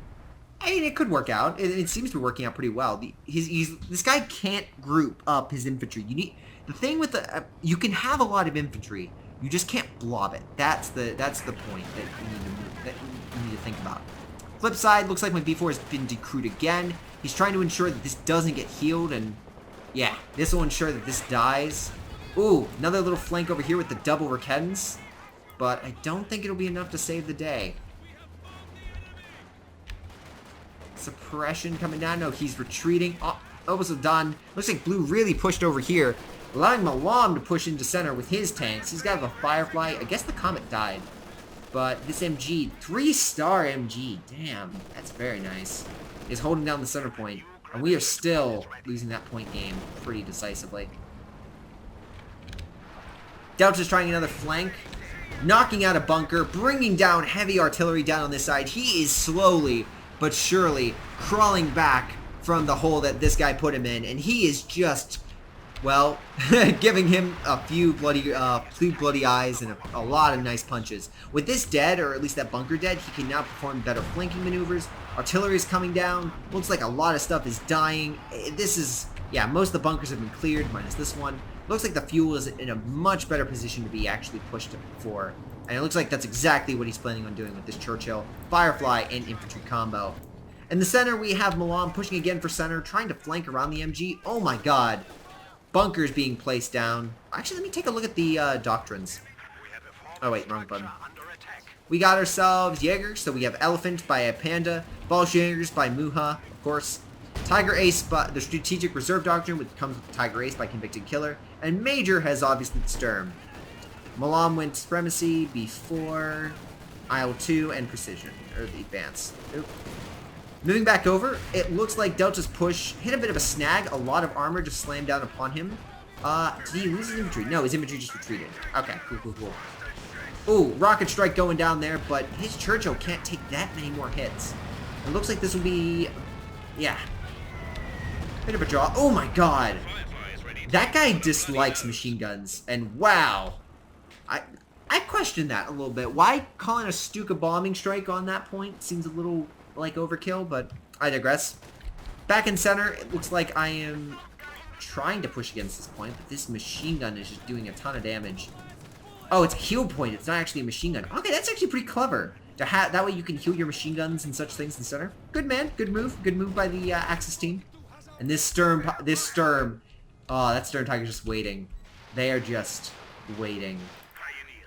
I mean, it could work out. It seems to be working out pretty well. This guy can't group up his infantry. The thing with you can have a lot of infantry, you just can't blob it. That's the point that you need to think about. Flip side, looks like my B4 has been decrewed again. He's trying to ensure that this doesn't get healed, and yeah, this will ensure that this dies. Ooh, another little flank over here with the double Raketans, but I don't think it'll be enough to save the day. Suppression coming down. No, he's retreating. Oh, almost done. Looks like blue really pushed over here, allowing Milam to push into center with his tanks. He's got the Firefly. I guess the Comet died. But this MG, 3-star MG, damn, that's very nice, is holding down the center point. And we are still losing that point game pretty decisively. Delta's trying another flank, knocking out a bunker, bringing down heavy artillery down on this side. He is slowly but surely crawling back from the hole that this guy put him in, and he is just, well, giving him a few bloody eyes and a lot of nice punches. With this dead, or at least that bunker dead, he can now perform better flanking maneuvers. Artillery is coming down. Looks like a lot of stuff is dying. This is, yeah, most of the bunkers have been cleared, minus this one. Looks like the fuel is in a much better position to be actually pushed for. And it looks like that's exactly what he's planning on doing with this Churchill, Firefly, and infantry combo. In the center, we have Milam pushing again for center, trying to flank around the MG. Oh my god. Bunkers being placed down. Actually, let me take a look at the doctrines. Oh wait, wrong button. We got ourselves Jaegers, so we have Elephant by a Panda, Bolshevers by Muha, of course. Tiger Ace by the Strategic Reserve Doctrine, which comes with Tiger Ace by Convicted Killer. And Major has obviously the Sturm. Milam went Supremacy before Isle 2 and Precision, or the Advance. Oop. Moving back over, it looks like Delta's push hit a bit of a snag. A lot of armor just slammed down upon him. Did he lose his infantry? No, his infantry just retreated. Okay, cool. Ooh, rocket strike going down there, but his Churchill can't take that many more hits. It looks like this will be, yeah, bit of a draw. Oh my god, that guy dislikes machine guns, and wow. I question that a little bit. Why calling a Stuka bombing strike on that point seems a little like overkill, but I digress. Back in center, it looks like I am trying to push against this point, but this machine gun is just doing a ton of damage. Oh, it's a heal point. It's not actually a machine gun. Okay, that's actually pretty clever. To have that way you can heal your machine guns and such things in the center. Good man. Good move. Good move by the Axis team. And this Sturm, oh, that Sturm Tiger's just waiting. They are just waiting.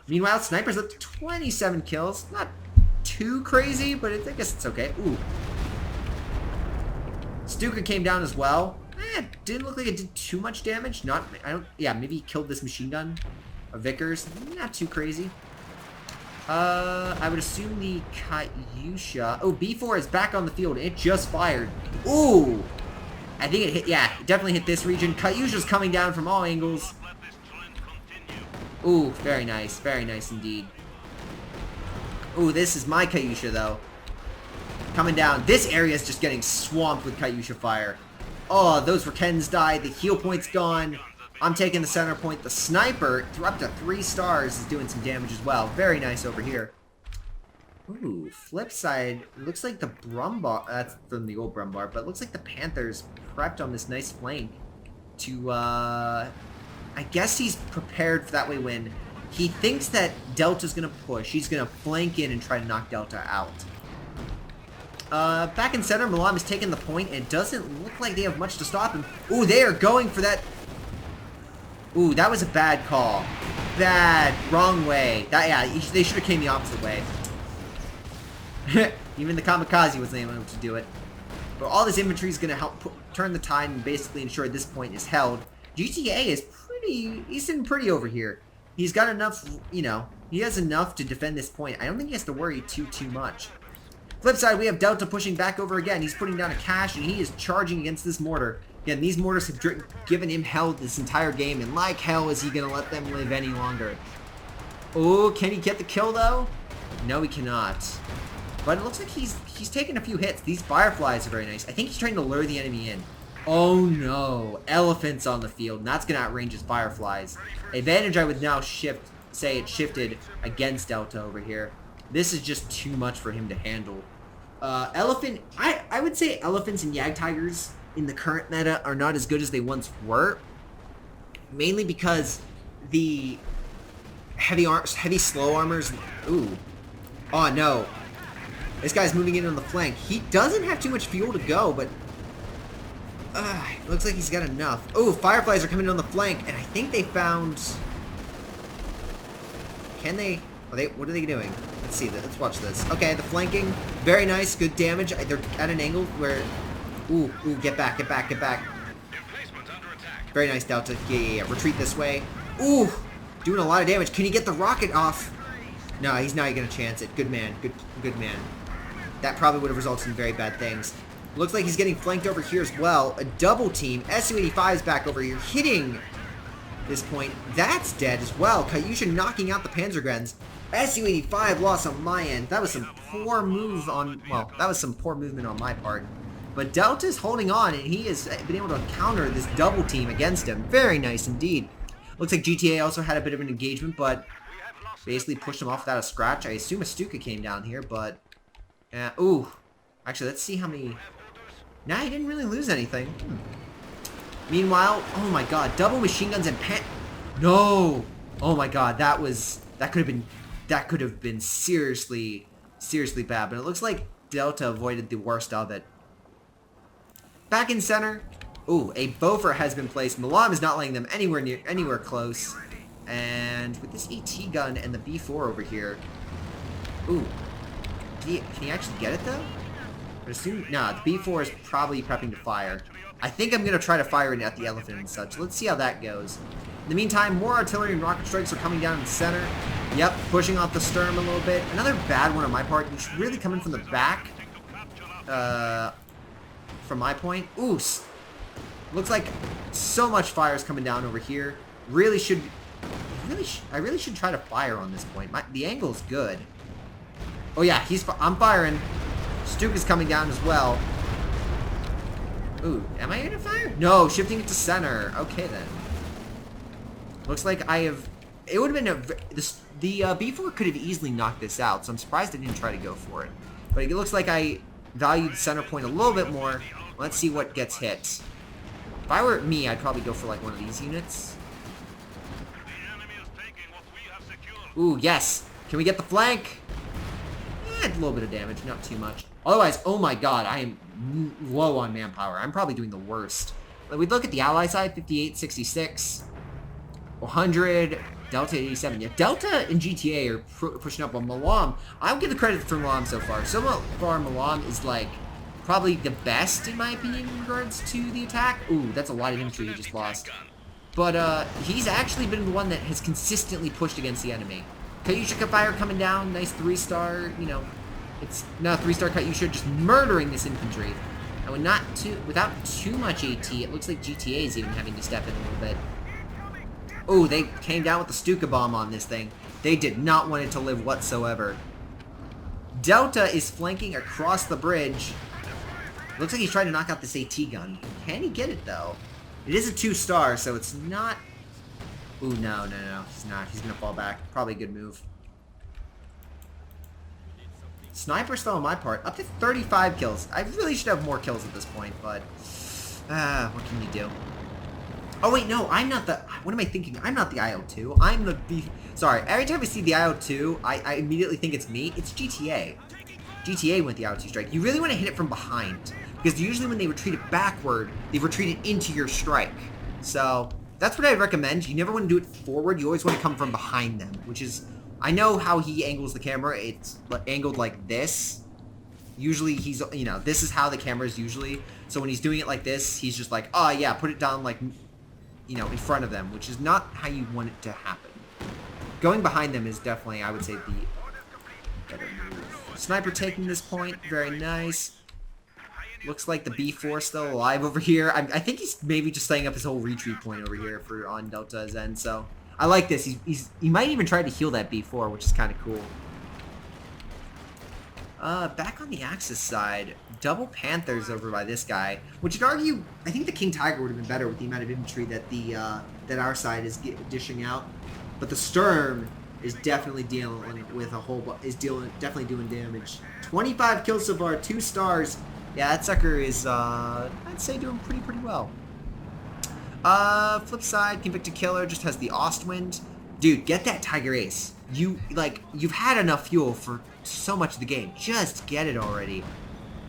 Meanwhile, Sniper's up to 27 kills. Not too crazy, but I guess it's okay. Ooh. Stuka came down as well. Didn't look like it did too much damage. Yeah, maybe he killed this machine gun of Vickers. Not too crazy. I would assume the Katyusha. Oh, B4 is back on the field. It just fired. Ooh! I think it hit, yeah, it definitely hit this region. Katyusha's coming down from all angles. Ooh, very nice indeed. Ooh, this is my Katyusha, though. Coming down. This area is just getting swamped with Katyusha fire. Oh, those Rakens died. The heal point's gone. I'm taking the center point. The sniper, up to 3 stars, is doing some damage as well. Very nice over here. Ooh, flip side. Looks like the Brumbar, that's from the old Brumbar, but it looks like the Panthers prepped on this nice flank to, I guess he's prepared for that way when he thinks that Delta's going to push. He's going to flank in and try to knock Delta out. Back in center, Milam is taking the point, and it doesn't look like they have much to stop him. Ooh, they are going for that. Ooh, that was a bad call. Bad. Wrong way. Yeah, they should have came the opposite way. Even the Kamikaze wasn't able to do it. But all this infantry is going to help turn the tide and basically ensure this point is held. GTA is he's sitting pretty over here. He's got enough, you know, he has enough to defend this point. I don't think he has to worry too much. Flip side, we have Delta pushing back over again. He's putting down a cache, and he is charging against this mortar. Again, these mortars have given him hell this entire game, and like hell is he going to let them live any longer. Oh, can he get the kill, though? No, he cannot. But it looks like he's taking a few hits. These fireflies are very nice. I think he's trying to lure the enemy in. Oh, no. Elephants on the field, and that's going to outrange his fireflies. Advantage I would now say it shifted against Delta over here. This is just too much for him to handle. Elephant, I would say elephants and Yag Tigers in the current meta are not as good as they once were. Mainly because the heavy slow armors, ooh. Oh no. This guy's moving in on the flank. He doesn't have too much fuel to go, but looks like he's got enough. Oh, fireflies are coming in on the flank, and I think they found... Can they... What are they doing? Let's see. Let's watch this. Okay, the flanking. Very nice. Good damage. They're at an angle where... Ooh, get back. Very nice, Delta. Yeah. Retreat this way. Ooh, doing a lot of damage. Can he get the rocket off? No, he's not going to chance it. Good man. Good man. That probably would have resulted in very bad things. Looks like he's getting flanked over here as well. A double team. Su-85 is back over here, hitting this point. That's dead as well. Katyusha knocking out the Panzergrens. Su-85 lost on my end. That was some poor move on... Well, that was some poor movement on my part. But Delta's holding on, and he has been able to counter this double team against him. Very nice indeed. Looks like GTA also had a bit of an engagement, but basically pushed him off without a scratch. I assume a Stuka came down here, but... ooh. Actually, let's see how many... Nah, he didn't really lose anything. Meanwhile, oh my god, double machine guns and No! Oh my god, that could have been seriously bad, but it looks like Delta avoided the worst of it. Back in center. Ooh, a Bofer has been placed. Milam is not letting them anywhere close. And with this AT gun and the B4 over here. Ooh. Can he actually get it though? I assume the B4 is probably prepping to fire. I think I'm gonna try to fire it at the elephant and such. Let's see how that goes. In the meantime, more artillery and rocket strikes are coming down in the center. Yep, pushing off the Sturm a little bit. Another bad one on my part. You should really come in from the back. From my point. Ooh. Looks like so much fire is coming down over here. I really should try to fire on this point. The angle is good. Oh yeah, I'm firing. Stuka's coming down as well. Ooh, am I gonna fire? No, shifting it to center. Okay then. Looks like I have... It would have been the B4 could have easily knocked this out, so I'm surprised I didn't try to go for it. But it looks like I valued center point a little bit more. Let's see what gets hit. If I were me, I'd probably go for like one of these units. Ooh, yes. Can we get the flank? A little bit of damage, not too much. Otherwise, oh my god, I am low on manpower. I'm probably doing the worst. We look at the ally side, 58, 66, 100, Delta 87. Yeah, Delta and GTA are pushing up on Milam. I'll give the credit for Milam so far. So far, Milam is like probably the best in my opinion in regards to the attack. Ooh, that's a lot of infantry he just lost. But he's actually been the one that has consistently pushed against the enemy. Katyusha fire coming down, nice 3-star, you know, it's not a 3-star Katyusha, just murdering this infantry. And without too much AT, it looks like GTA is even having to step in a little bit. Oh, they came down with the Stuka bomb on this thing. They did not want it to live whatsoever. Delta is flanking across the bridge. Looks like he's trying to knock out this AT gun. Can he get it, though? It is a 2-star, so it's not... Ooh, no, he's not. He's gonna fall back. Probably a good move. Sniper still on my part. Up to 35 kills. I really should have more kills at this point, but... what can you do? Oh, wait, no, I'm not the... What am I thinking? I'm not the IO2. I'm the... Sorry, every time I see the IO2, I immediately think it's me. It's GTA. GTA went the IO2 strike. You really want to hit it from behind. Because usually when they retreat it backward, they retreat it into your strike. So... That's what I'd recommend. You never want to do it forward. You always want to come from behind them, which is... I know how he angles the camera. It's angled like this. Usually he's... You know, this is how the camera is usually. So when he's doing it like this, he's just like, oh yeah, put it down like, you know, in front of them, which is not how you want it to happen. Going behind them is definitely, I would say, the better move. Sniper taking this point. Very nice. Looks like the B4 still alive over here. I think he's maybe just setting up his whole retreat point over here for on Delta's end. So I like this. He might even try to heal that B4, which is kind of cool. Back on the Axis side, double Panthers over by this guy, which would argue I think the King Tiger would have been better with the amount of infantry that that our side is dishing out. But the Sturm is definitely dealing with a whole definitely doing damage. 25 kills so far, 2 stars. Yeah, that sucker is, I'd say doing pretty well. Flip side, Convicted Killer just has the Ostwind. Dude, get that Tiger Ace. You've had enough fuel for so much of the game. Just get it already.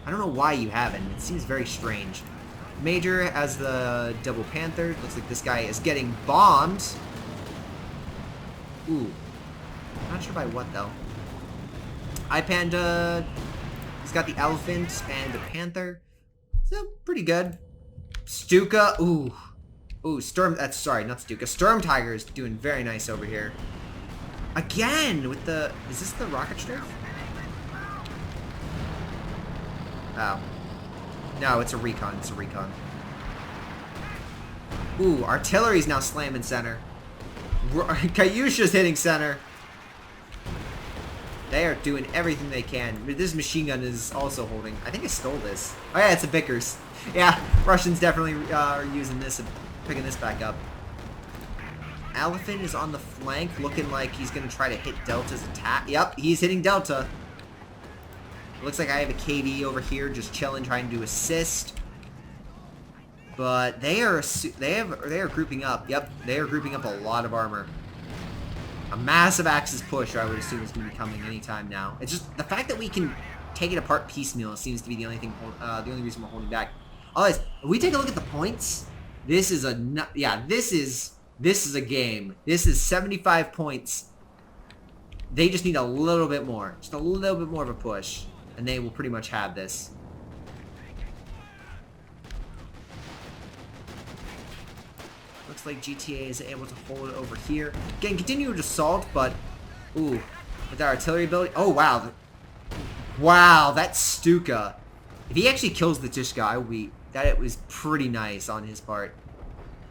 I don't know why you haven't. It seems very strange. Major has the Double Panther. Looks like this guy is getting bombed. Ooh. Not sure by what, though. iPanda... He's got the Elephant and the Panther. So, pretty good. Stuka, ooh. Ooh, Sturm, that's, sorry, not Stuka. Sturm Tiger is doing very nice over here. Again, with the, is this the Rocket Strafe? Oh. No, it's a Recon, it's a Recon. Ooh, Artillery's now slamming center. Katyusha's hitting center. They are doing everything they can. This machine gun is also holding. I think I stole this. Oh yeah, it's a Vickers. Yeah, Russians definitely are using this and picking this back up. Elephant is on the flank, looking like he's going to try to hit Delta's attack. Yep, he's hitting Delta. It looks like I have a KD over here just chilling, trying to assist. But they are grouping up. Yep, they are grouping up a lot of armor. A massive Axis push, I would assume, is going to be coming anytime now. It's just the fact that we can take it apart piecemeal seems to be the only thing, the only reason we're holding back. Otherwise, if we take a look at the points, this is a this is a game. This is 75 points. They just need a little bit more, just a little bit more of a push, and they will pretty much have this. Looks like GTA is able to hold it over here. Again, continued assault, but ooh, with our artillery ability. Oh wow, wow, that's Stuka. If he actually kills the Tishka, it was pretty nice on his part.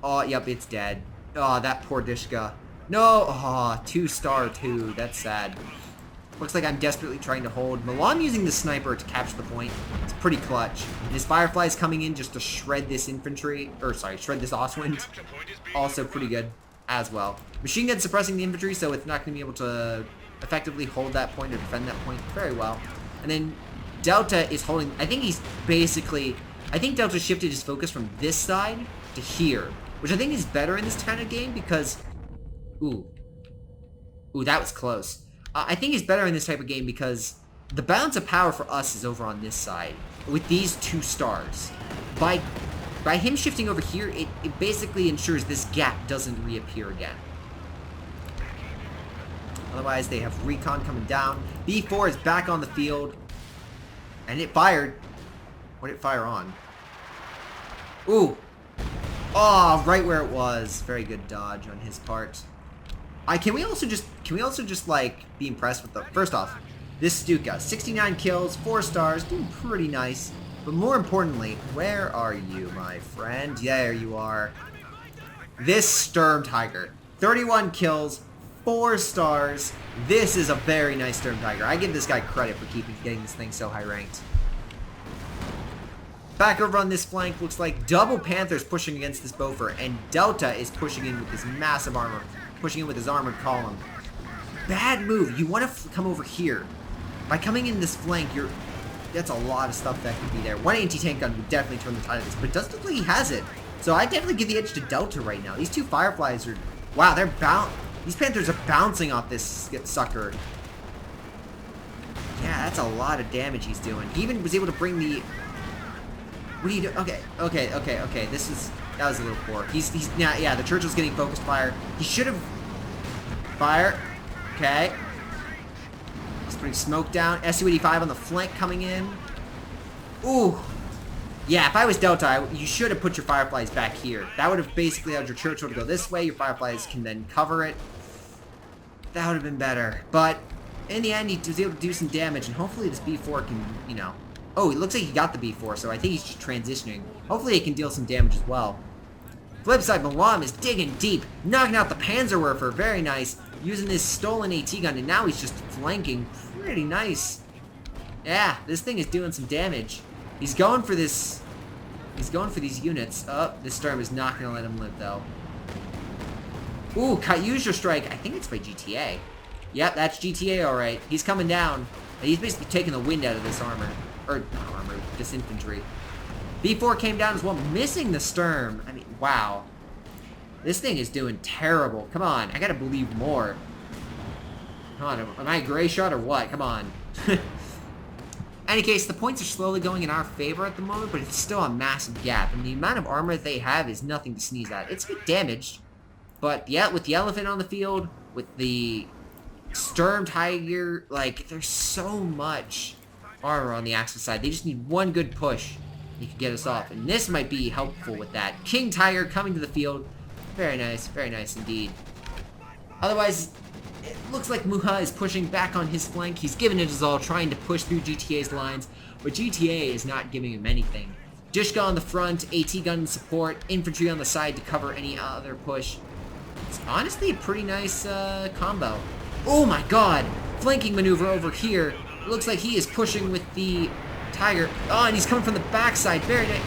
Oh, yep, it's dead. Oh, that poor Dishka. No, oh, 2-star too. That's sad. Looks like I'm desperately trying to hold. Milam using the sniper to capture the point. It's pretty clutch. And his Firefly's coming in just to shred this infantry. Or, sorry, shred this Ostwind. Also pretty good as well. Machine gun suppressing the infantry, so it's not going to be able to effectively hold that point or defend that point very well. And then Delta is holding... I think he's basically... I think Delta shifted his focus from this side to here. Which I think is better in this kind of game because... Ooh. Ooh, that was close. I think he's better in this type of game because the balance of power for us is over on this side with these 2 stars. By him shifting over here, it basically ensures this gap doesn't reappear again. Otherwise, they have recon coming down. B4 is back on the field. And it fired. What did it fire on? Ooh. Oh, right where it was. Very good dodge on his part. Can we also just like be impressed with the first off, this Stuka, 69 kills, 4 stars, doing pretty nice. But more importantly, where are you, my friend? There you are. This Sturm Tiger, 31 kills, 4 stars. This is a very nice Sturm Tiger. I give this guy credit for getting this thing so high ranked. Back over on this flank, looks like double Panthers pushing against this Beaufort, and Delta is pushing in with his massive armor, pushing in with his armored column. Bad move. You want to come over here. By coming in this flank, that's a lot of stuff that could be there. One anti-tank gun would definitely turn the tide of this, but it doesn't look like he has it. So I definitely give the edge to Delta right now. These 2 Fireflies are, wow, these Panthers are bouncing off this sucker. Yeah, that's a lot of damage he's doing. He even was able to bring the... What are you doing? Okay. That was a little poor. Yeah, the Churchill's getting focused fire. He should have... Fire. Okay. He's putting smoke down. Su-85 on the flank coming in. Ooh. Yeah, if I was Delta, you should have put your Fireflies back here. That would have basically allowed your Churchill to go this way. Your Fireflies can then cover it. That would have been better. But in the end, he was able to do some damage, and hopefully this B4 can, you know... Oh, it looks like he got the B4, so I think he's just transitioning. Hopefully he can deal some damage as well. Flip side, Milam is digging deep, knocking out the Panzerwerfer. Very nice. Using this stolen AT gun, and now he's just flanking. Pretty nice. Yeah, this thing is doing some damage. He's going for this. He's going for these units. Oh, this Sturm is not going to let him live, though. Ooh, Kyusha strike. I think it's by GTA. Yep, that's GTA, alright. He's coming down. He's basically taking the wind out of this armor. Or, not armor, this infantry. B4 came down as well, missing the Sturm. I mean, wow. This thing is doing terrible. Come on, I gotta believe more. Come on, am I a Greyshot or what? Come on. Any case, the points are slowly going in our favor at the moment, but it's still a massive gap. And the amount of armor that they have is nothing to sneeze at. It's a bit damaged. But, yeah, with the Elephant on the field, with the Sturm Tiger, like, there's so much armor on the Axis side. They just need one good push. He can get us off. And this might be helpful with that. King Tiger coming to the field. Very nice indeed. Otherwise, it looks like Muha is pushing back on his flank. He's giving it his all, trying to push through GTA's lines, but GTA is not giving him anything. Dishka on the front, AT gun support, infantry on the side to cover any other push. It's honestly a pretty nice combo. Oh my god! Flanking maneuver over here. It looks like he is pushing with the Tiger. Oh, and he's coming from the backside. Very nice.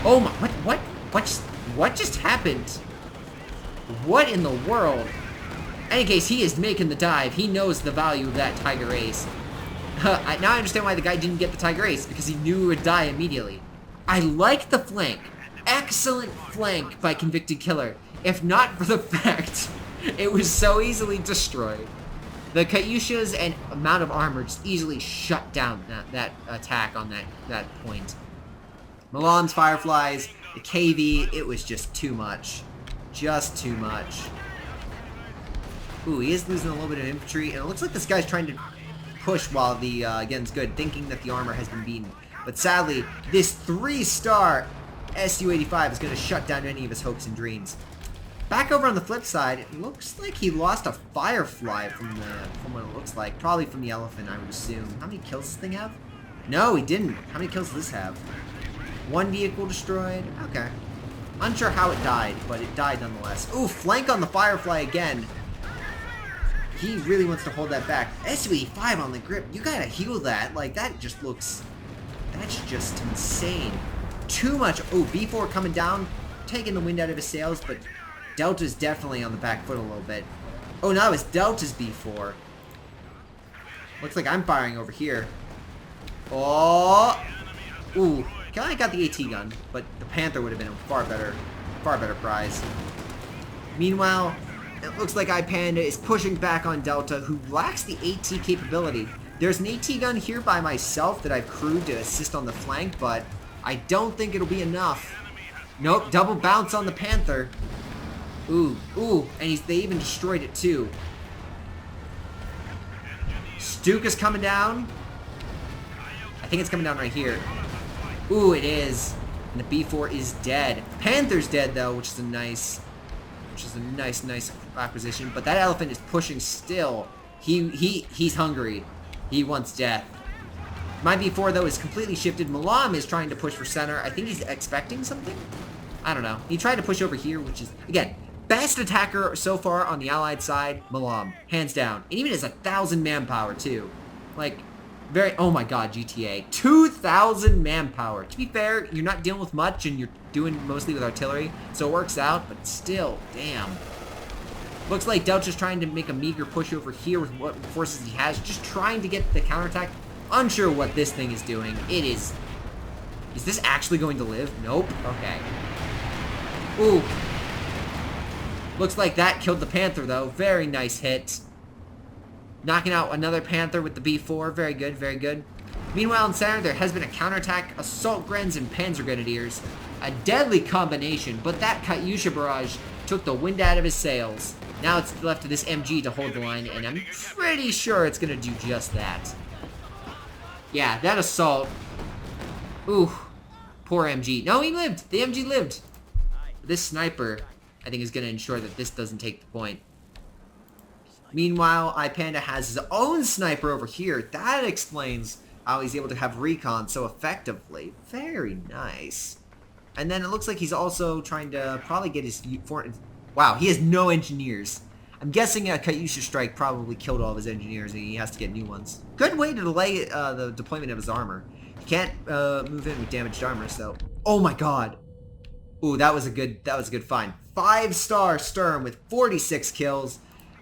Oh my, what just happened? What in the world? In any case, he is making the dive. He knows the value of that Tiger Ace. Now I understand why the guy didn't get the Tiger Ace, because he knew it would die immediately. I like the flank. Excellent flank by Convicted Killer. If not for the fact it was so easily destroyed. The Kyushas and amount of armor just easily shut down that attack on that point. Milam's Fireflies, the KV, it was just too much. Just too much. Ooh, he is losing a little bit of infantry, and it looks like this guy's trying to push while the gun's good, thinking that the armor has been beaten. But sadly, this 3-star Su-85 is going to shut down any of his hopes and dreams. Back over on the flip side, it looks like he lost a Firefly from what it looks like. Probably from the Elephant, I would assume. How many kills does this thing have? No, he didn't. How many kills does this have? 1 vehicle destroyed? Okay. Unsure how it died, but it died nonetheless. Ooh, flank on the Firefly again. He really wants to hold that back. Su-85 on the grip. You gotta heal that. Like, that just looks... That's just insane. Too much. Oh, B4 coming down. Taking the wind out of his sails, but... Delta's definitely on the back foot a little bit. Oh, now it's Delta's B4. Looks like I'm firing over here. Oh! Ooh. I got the AT gun, but the Panther would have been a far better prize. Meanwhile, it looks like iPanda is pushing back on Delta, who lacks the AT capability. There's an AT gun here by myself that I've crewed to assist on the flank, but I don't think it'll be enough. Nope, double bounce on the Panther. Ooh, and they even destroyed it too. Stuka's coming down. I think it's coming down right here. Ooh, it is. And the B4 is dead. Panther's dead though, which is a nice acquisition. But that elephant is pushing still. He's hungry. He wants death. My B4 though is completely shifted. Milam is trying to push for center. I think he's expecting something. I don't know. He tried to push over here, which is again best attacker so far on the Allied side. Milam, hands down. And even has 1,000 manpower too. Like. Oh my god, GTA. 2,000 manpower. To be fair, you're not dealing with much and you're doing mostly with artillery, so it works out, but still, damn. Looks like Delta's trying to make a meager push over here with what forces he has, just trying to get the counterattack. Unsure what this thing is doing. It is... Is this actually going to live? Nope. Okay. Ooh. Looks like that killed the Panther, though. Very nice hit. Knocking out another Panther with the B4. Very good, very good. Meanwhile, in center, there has been a counterattack. Assault Grens and Panzer Grenadiers. A deadly combination, but that Katyusha barrage took the wind out of his sails. Now it's left to this MG to hold the line, and I'm pretty sure it's going to do just that. Yeah, that assault. Ooh, poor MG. No, he lived. The MG lived. This sniper, I think, is going to ensure that this doesn't take the point. Meanwhile, iPanda has his own sniper over here. That explains how he's able to have recon so effectively. Very nice. And then it looks like he's also trying to probably get his... Wow, he has no engineers. I'm guessing a Katyusha strike probably killed all of his engineers and he has to get new ones. Good way to delay the deployment of his armor. He can't move in with damaged armor, so... Oh my god. Ooh, that was a good find. 5-star Sturm with 46 kills.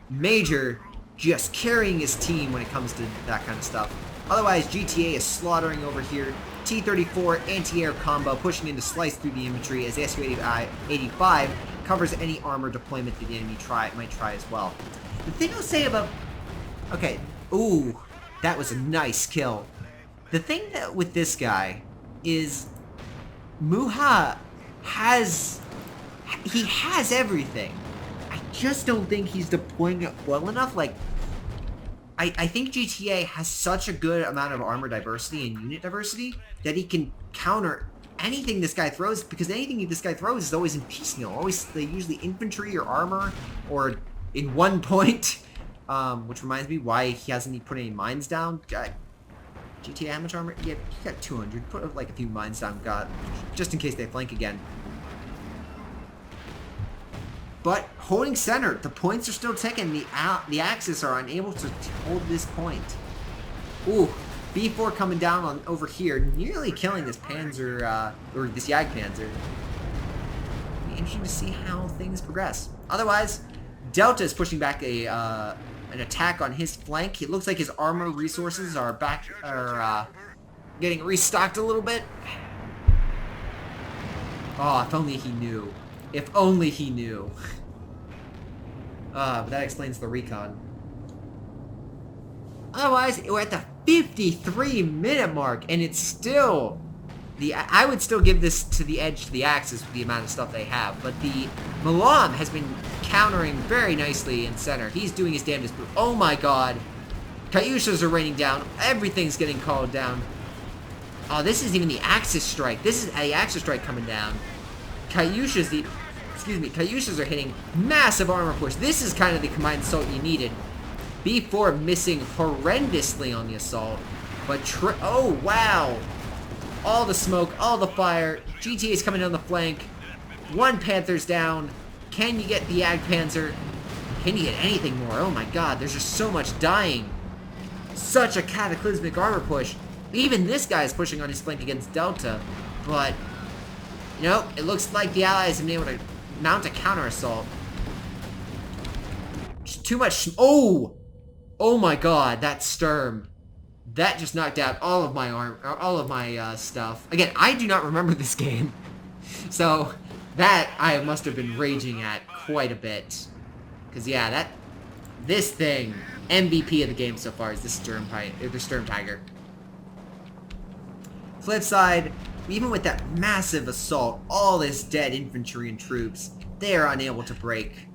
Major just carrying his team when it comes to that kind of stuff. Otherwise, GTA is slaughtering over here. T-34 anti-air combo pushing in to slice through the infantry as the Su-85 covers any armor deployment that the enemy might try as well. The thing I'll say about... Okay, ooh, that was a nice kill. The thing that with this guy is Muha has... He has everything. I just don't think he's deploying it well enough. Like, I think GTA has such a good amount of armor diversity and unit diversity that he can counter anything this guy throws, because anything this guy throws is always in piecemeal. Always, usually infantry or armor, or in one point. Which reminds me why he hasn't put any mines down. GTA, how much armor? Yeah, he got 200. Put like a few mines down, just in case they flank again. But holding center, the points are still ticking. The Axis are unable to hold this point. Ooh, B4 coming down on over here, nearly killing this Panzer, or this Jagdpanzer. It'll be interesting to see how things progress. Otherwise, Delta is pushing back an attack on his flank. It looks like his armor resources are getting restocked a little bit. Oh, if only he knew. If only he knew. But that explains the recon. Otherwise, we're at the 53-minute mark, and it's still... I would still give this to the edge to the Axis with the amount of stuff they have, but the Milam has been countering very nicely in center. He's doing his damnedest. Oh my god. Katyushas are raining down. Everything's getting called down. Oh, this isn't even the Axis strike. This is the Axis strike coming down. Katyushas are hitting massive armor push. This is kind of the combined assault you needed. B4 missing horrendously on the assault. But, oh, wow. All the smoke, all the fire. GTA is coming down the flank. One Panther's down. Can you get the Jagdpanzer? Can you get anything more? Oh my god, there's just so much dying. Such a cataclysmic armor push. Even this guy is pushing on his flank against Delta. But, you know, it looks like the Allies have been able to mount a counter-assault. Just too much... Oh! Oh my god, that Sturm. That just knocked out all of my stuff. Again, I do not remember this game. So, that I must have been raging at quite a bit. Because, yeah, this thing, MVP of the game so far is the Sturm Tiger. Flip side, even with that massive assault, all this dead infantry and troops, they are unable to break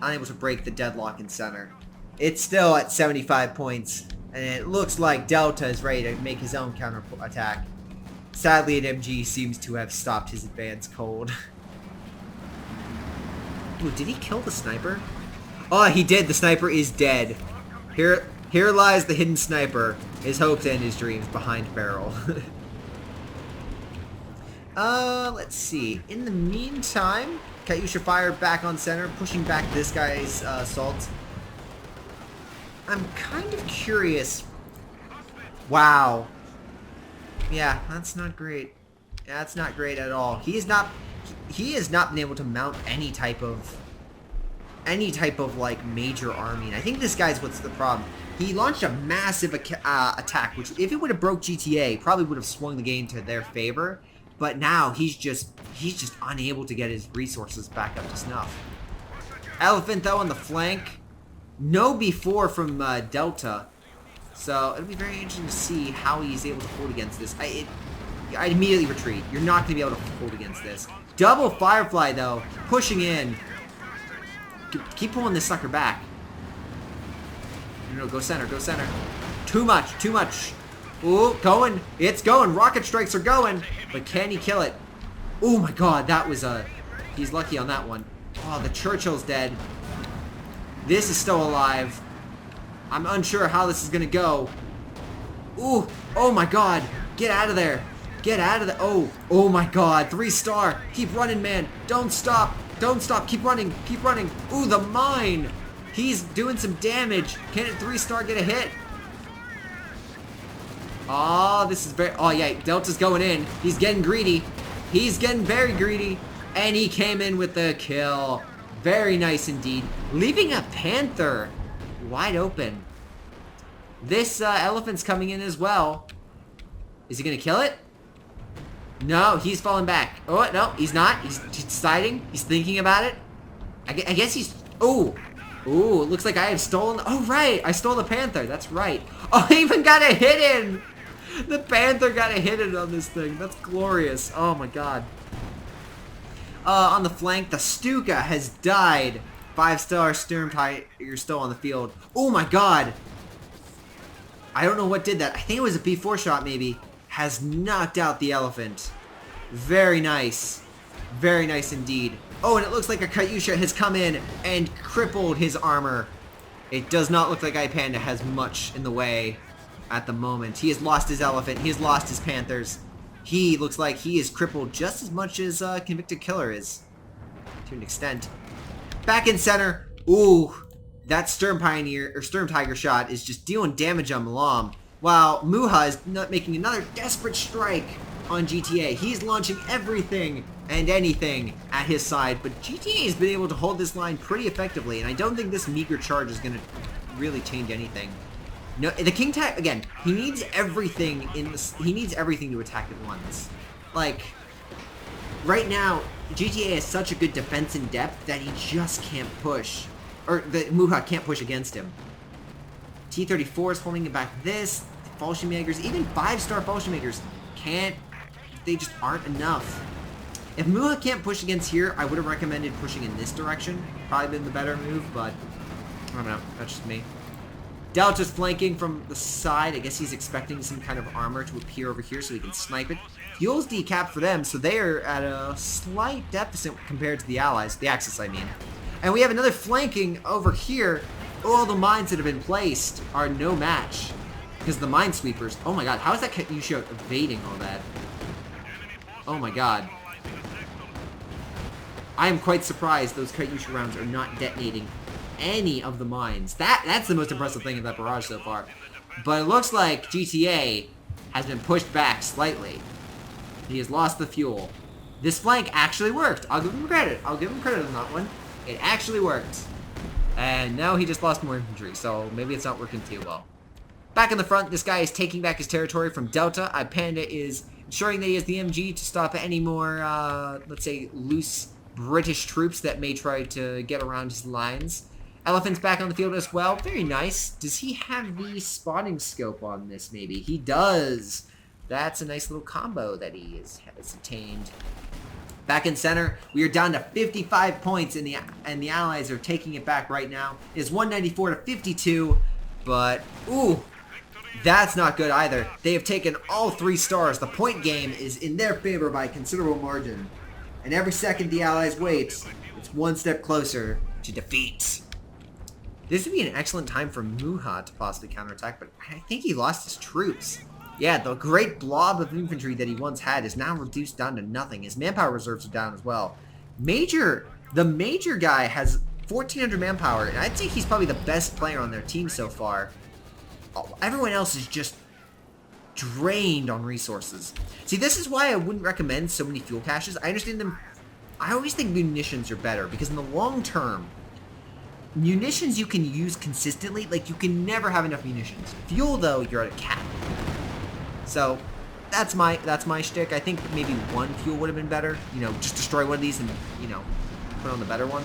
the deadlock in center. It's still at 75 points, and it looks like Delta is ready to make his own counter attack. Sadly, an MG seems to have stopped his advance cold. Ooh, did he kill the sniper? Oh, he did. The sniper is dead. Here lies the hidden sniper. His hopes and his dreams behind barrel. Let's see. In the meantime, Katyusha fire back on center, pushing back this guy's assault. I'm kind of curious. Wow. Yeah, that's not great. That's not great at all. He has not been able to mount any type of like major army. And I think this guy's what's the problem. He launched a massive attack, which if it would have broke GTA, probably would have swung the game to their favor. But now he's just unable to get his resources back up to snuff. Elephant though on the flank. No B4 from Delta. So it'll be very interesting to see how he's able to hold against this. I'd immediately retreat. You're not going to be able to hold against this. Double Firefly though, pushing in. Keep pulling this sucker back. No, go center, go center. Too much, too much. Ooh, going. It's going. Rocket strikes are going. But can he kill it? Oh my god, that was he's lucky on that one. Oh, the Churchill's dead. This is still alive. I'm unsure how this is gonna go. Ooh, oh my god. Get out of there. Get out of the, oh my god. 3-star. Keep running, man. Don't stop. Don't stop. Keep running. Keep running. Ooh, the mine. He's doing some damage. Can a 3-star get a hit? Oh, this is very... Oh, yeah. Delta's going in. He's getting greedy. He's getting very greedy. And he came in with the kill. Very nice indeed. Leaving a Panther wide open. This elephant's coming in as well. Is he going to kill it? No, he's falling back. Oh, no, he's not. He's deciding. He's thinking about it. I guess he's... Oh. Ooh, it looks like I have stolen... Oh, right. I stole the Panther. That's right. Oh, I even got a hit in. The Panther got a hit in on this thing. That's glorious. Oh, my God. On the flank, the Stuka has died. 5-star Sturm Tiger still on the field. Oh, my God. I don't know what did that. I think it was a B4 shot, maybe. Has knocked out the elephant. Very nice. Very nice indeed. Oh, and it looks like a Katyusha has come in and crippled his armor. It does not look like iPanda has much in the way at the moment. He has lost his elephant. He has lost his panthers. He looks like he is crippled just as much as Convicted Killer is. To an extent. Back in center. Ooh. That Sturm Tiger shot is just dealing damage on Milam. While Muha is making another desperate strike on GTA. He's launching everything and anything at his side, but GTA has been able to hold this line pretty effectively, and I don't think this meager charge is going to really change anything. No, the King Tiger, again, he needs everything he needs everything to attack at once. Like, right now, GTA has such a good defense in depth that he just can't push. Or, the Muha can't push against him. T-34 is holding back this. Fallschirmjägers, even 5-star Fallschirmjägers can't, they just aren't enough. If Muha can't push against here, I would have recommended pushing in this direction. Probably been the better move, but I don't know. That's just me. Delta's flanking from the side. I guess he's expecting some kind of armor to appear over here so he can snipe it. Fuel's decapped for them, so they are at a slight deficit compared to the Allies. The Axis, I mean. And we have another flanking over here. All the mines that have been placed are no match. Because the minesweepers... Oh my god, how is that Katyusha evading all that? Oh my god. I am quite surprised those Katyusha rounds are not detonating any of the mines. That's the most impressive thing of that barrage so far. But it looks like GTA has been pushed back slightly. He has lost the fuel. This flank actually worked. I'll give him credit. I'll give him credit on that one. It actually worked. And now he just lost more infantry, so maybe it's not working too well. Back in the front, this guy is taking back his territory from Delta. iPanda is ensuring that he has the MG to stop any more, let's say, loose British troops that may try to get around his lines. Elephant's back on the field as well. Very nice. Does he have the spotting scope on this, maybe? He does. That's a nice little combo that he has attained. Back in center, we are down to 55 points, and the Allies are taking it back right now. It is 194 to 52, but, ooh, that's not good either. They have taken all 3 stars. The point game is in their favor by a considerable margin. And every second the Allies wait, it's one step closer to defeat. This would be an excellent time for Muha to possibly counterattack, but I think he lost his troops. Yeah, the great blob of infantry that he once had is now reduced down to nothing. His manpower reserves are down as well. The Major guy has 1,400 manpower, and I'd say he's probably the best player on their team so far. Everyone else is just drained on resources. See, this is why I wouldn't recommend so many fuel caches. I understand them. I always think munitions are better, because in the long term, munitions you can use consistently. Like, you can never have enough munitions. Fuel, though, you're at a cap. So, that's my shtick. I think maybe 1 fuel would have been better. You know, just destroy one of these and, you know, put on the better one.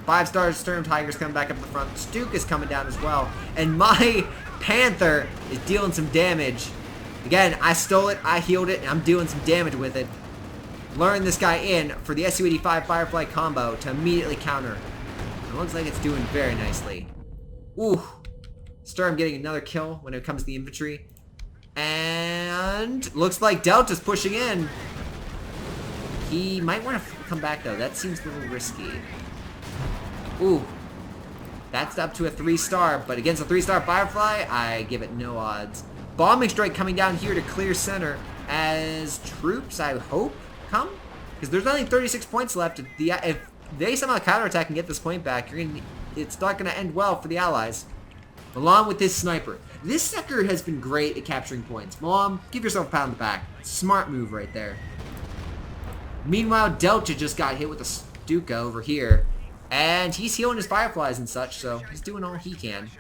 5-star Sturm Tiger's coming back up the front. Stuke is coming down as well. And my Panther is dealing some damage. Again, I stole it, I healed it, and I'm doing some damage with it. Luring this guy in for the Su-85 Firefly combo to immediately counter. It looks like it's doing very nicely. Ooh. Sturm getting another kill when it comes to the infantry. And looks like Delta's pushing in. He might want to come back, though. That seems a little risky. Ooh. That's up to a 3-star, but against a 3-star Firefly, I give it no odds. Bombing strike coming down here to clear center as troops, I hope, come? Because there's only 36 points left. If they somehow counterattack and get this point back, it's not going to end well for the Allies. Milam with his sniper. This sector has been great at capturing points. Milam, give yourself a pat on the back. Smart move right there. Meanwhile, Delta just got hit with a Stuka over here. And he's healing his Fireflies and such, so he's doing all he can.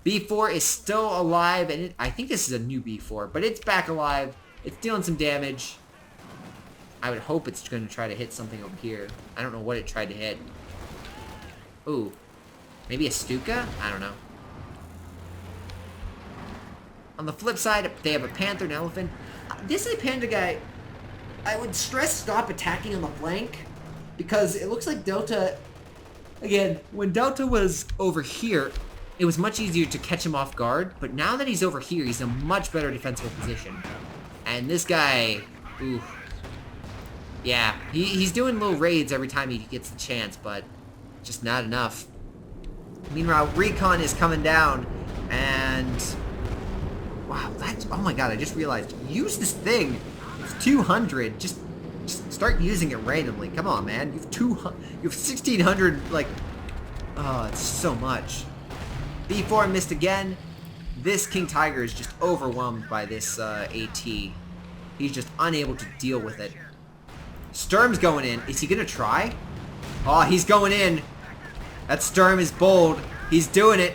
B4 is still alive, and I think this is a new B4, but it's back alive. It's dealing some damage. I would hope it's going to try to hit something over here. I don't know what it tried to hit. Ooh. Maybe a Stuka? I don't know. On the flip side, they have a Panther and Elephant. This is a Panda guy. I would stress stop attacking on the flank, because it looks like Delta, again, when Delta was over here, it was much easier to catch him off guard, but now that he's over here, he's in a much better defensible position. And this guy, ooh. Yeah, he's doing little raids every time he gets the chance, but just not enough. Meanwhile, Recon is coming down, and wow, that's, oh my god, I just realized, use this thing. It's 200, just start using it randomly. Come on, man, you have 1,600, like, oh, it's so much. B4 missed again. This King Tiger is just overwhelmed by this AT. He's just unable to deal with it. Sturm's going in. Is he gonna try? Oh, he's going in. That Sturm is bold. He's doing it.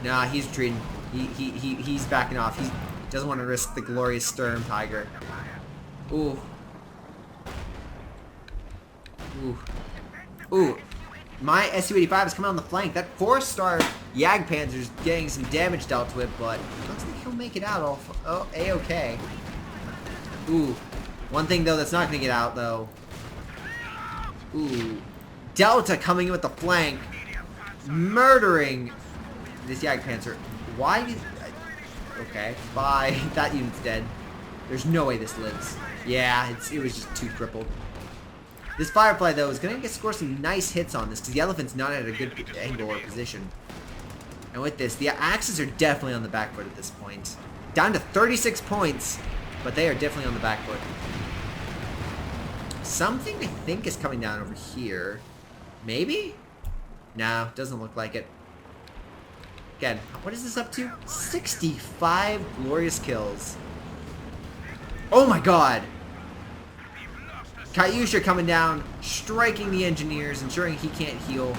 Nah, he's retreating. He's backing off. He doesn't want to risk the glorious Sturm Tiger. Ooh. Ooh. Ooh. My Su-85 is coming on the flank. That 4-star Jagdpanzer's getting some damage dealt to it, but it looks like he'll make it out A-okay. Ooh. One thing, though, that's not going to get out, though. Ooh. Delta coming in with the flank. Murdering this Jagdpanzer. Why did... Okay. Bye. That unit's dead. There's no way this lives. Yeah, it was just too crippled. This Firefly, though, is going to score some nice hits on this, because the Elephant's not at a good angle or position. And with this, the Axes are definitely on the back foot at this point. Down to 36 points, but they are definitely on the back foot. Something I think is coming down over here. Maybe? No, doesn't look like it. Again, what is this up to? 65 glorious kills. Oh my god! Katyusha coming down, striking the engineers, ensuring he can't heal.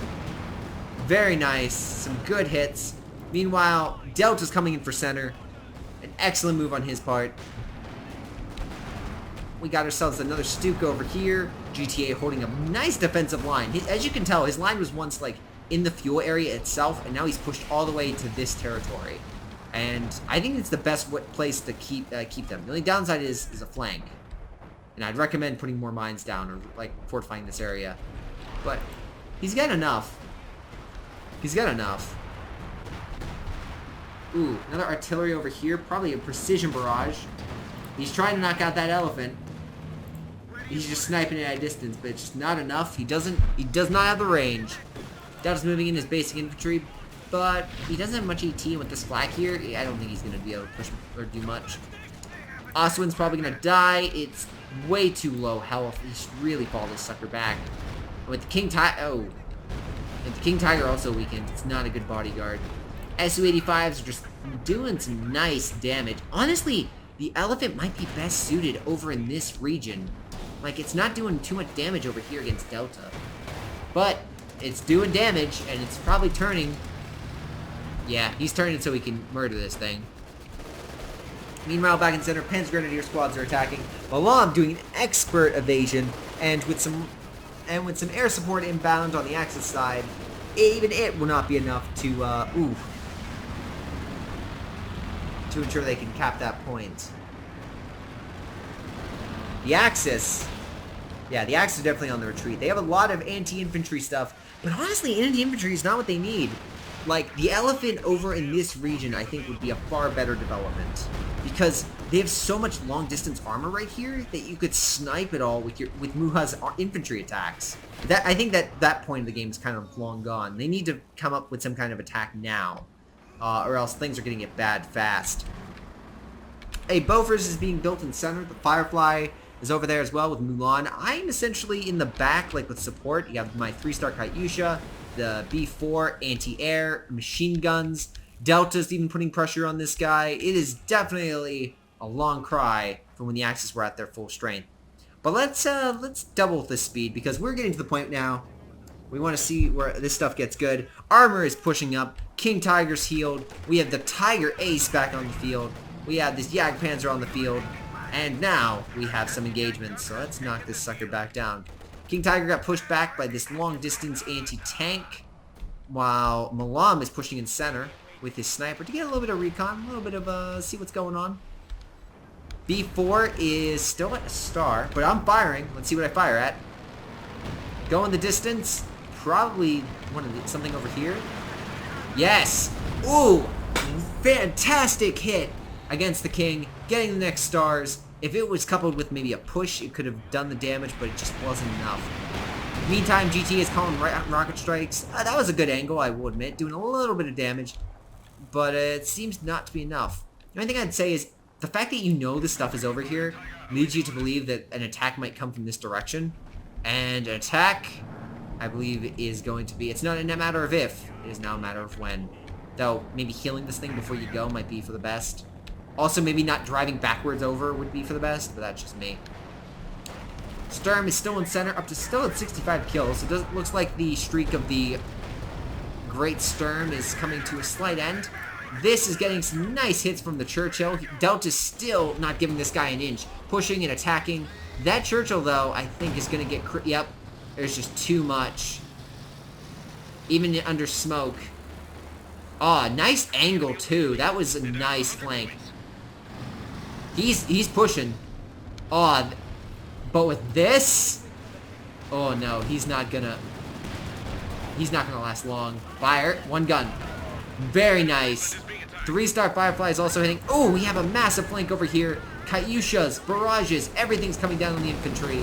Very nice. Some good hits. Meanwhile, Delta's coming in for center. An excellent move on his part. we got ourselves another Stuka over here. GTA holding a nice defensive line. As you can tell, his line was once like in the fuel area itself, and now he's pushed all the way to this territory. And I think it's the best place to keep them. The only downside is a flank. And I'd recommend putting more mines down or like fortifying this area. But he's got enough. He's got enough. Ooh, another artillery over here. Probably a precision barrage. He's trying to knock out that elephant. He's just sniping it at a distance, but it's just not enough. He does not have the range. Delta's moving in his basic infantry, but he doesn't have much ET with this flak here. I don't think he's going to be able to push or do much. Oswin's probably going to die. It's way too low health. He should really fall this sucker back. With the King Tiger, with the King Tiger also weakened, it's not a good bodyguard. Su-85s are just doing some nice damage. Honestly, the elephant might be best suited over in this region. Like, it's not doing too much damage over here against Delta. But it's doing damage, and it's probably turning. Yeah, he's turning so he can murder this thing. Meanwhile, back in center, Panzer Grenadier squads are attacking. Milam doing an expert evasion, and with some air support inbound on the Axis side, even it will not be enough to ensure they can cap that point. The Axis, yeah, the Axis is definitely on the retreat. They have a lot of anti-infantry stuff, but honestly, anti-infantry is not what they need. Like, the elephant over in this region, I think, would be a far better development. Because they have so much long-distance armor right here that you could snipe it all with Muha's infantry attacks. I think that point of the game is kind of long gone. They need to come up with some kind of attack now. Or else things are going to get bad fast. A Bofors is being built in center. The Firefly is over there as well with Mulan. I'm essentially in the back, like with support. You have my 3-star Katyusha, the B4 anti-air, machine guns. Delta's even putting pressure on this guy. It is definitely a long cry from when the Axis were at their full strength. But let's double this speed, because we're getting to the point now. We want to see where this stuff gets good. Armor is pushing up. King Tiger's healed. We have the Tiger Ace back on the field. We have this Jagdpanzer on the field. And now we have some engagements. So let's knock this sucker back down. King Tiger got pushed back by this long-distance anti-tank, while Milam is pushing in center with his sniper to get a little bit of recon, a little bit of see what's going on. B4 is still at a star, but I'm firing. Let's see what I fire at. Going the distance. Probably something over here. Yes! Ooh! Fantastic hit against the King, getting the next stars. If it was coupled with maybe a push, it could have done the damage, but it just wasn't enough. Meantime, GT is calling rocket strikes. That was a good angle, I will admit, doing a little bit of damage, but it seems not to be enough. The only thing I'd say is the fact that you know this stuff is over here leads you to believe that an attack might come from this direction, and an attack, I believe, is going to be, it's not a matter of if, it is now a matter of when. Though, maybe healing this thing before you go might be for the best. Also, maybe not driving backwards over would be for the best, but that's just me. Sturm is still in center, still at 65 kills. So it looks like the streak of the Great Sturm is coming to a slight end. This is getting some nice hits from the Churchill. Delta's still not giving this guy an inch. Pushing and attacking. That Churchill, though, I think is going to get... Yep, there's just too much. Even under smoke. Oh, nice angle, too. That was a nice flank. He's pushing. Oh, but with this, oh no, he's not gonna last long. Fire, one gun. Very nice. 3-star Firefly is also hitting. Oh, we have a massive flank over here. Katyushas, barrages, everything's coming down on the infantry.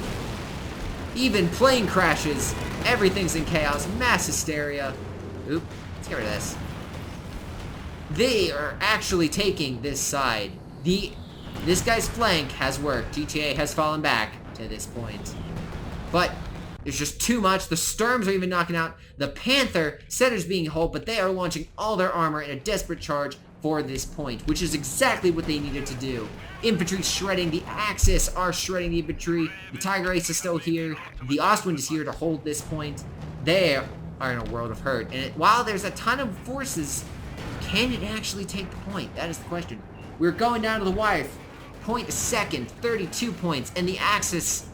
Even plane crashes. Everything's in chaos. Mass hysteria. Oop, let's get rid of this. They are actually taking this side. This guy's flank has worked. GTA has fallen back to this point. But there's just too much. The Sturms are even knocking out. The Panther, Center's being held, but they are launching all their armor in a desperate charge for this point, which is exactly what they needed to do. Infantry shredding. The Axis are shredding the infantry. The Tiger Ace is still here. The Ostwind is here to hold this point. They are in a world of hurt. And while there's a ton of forces, can it actually take the point? That is the question. We're going down to the wire. point a second, 32 points, and the Axis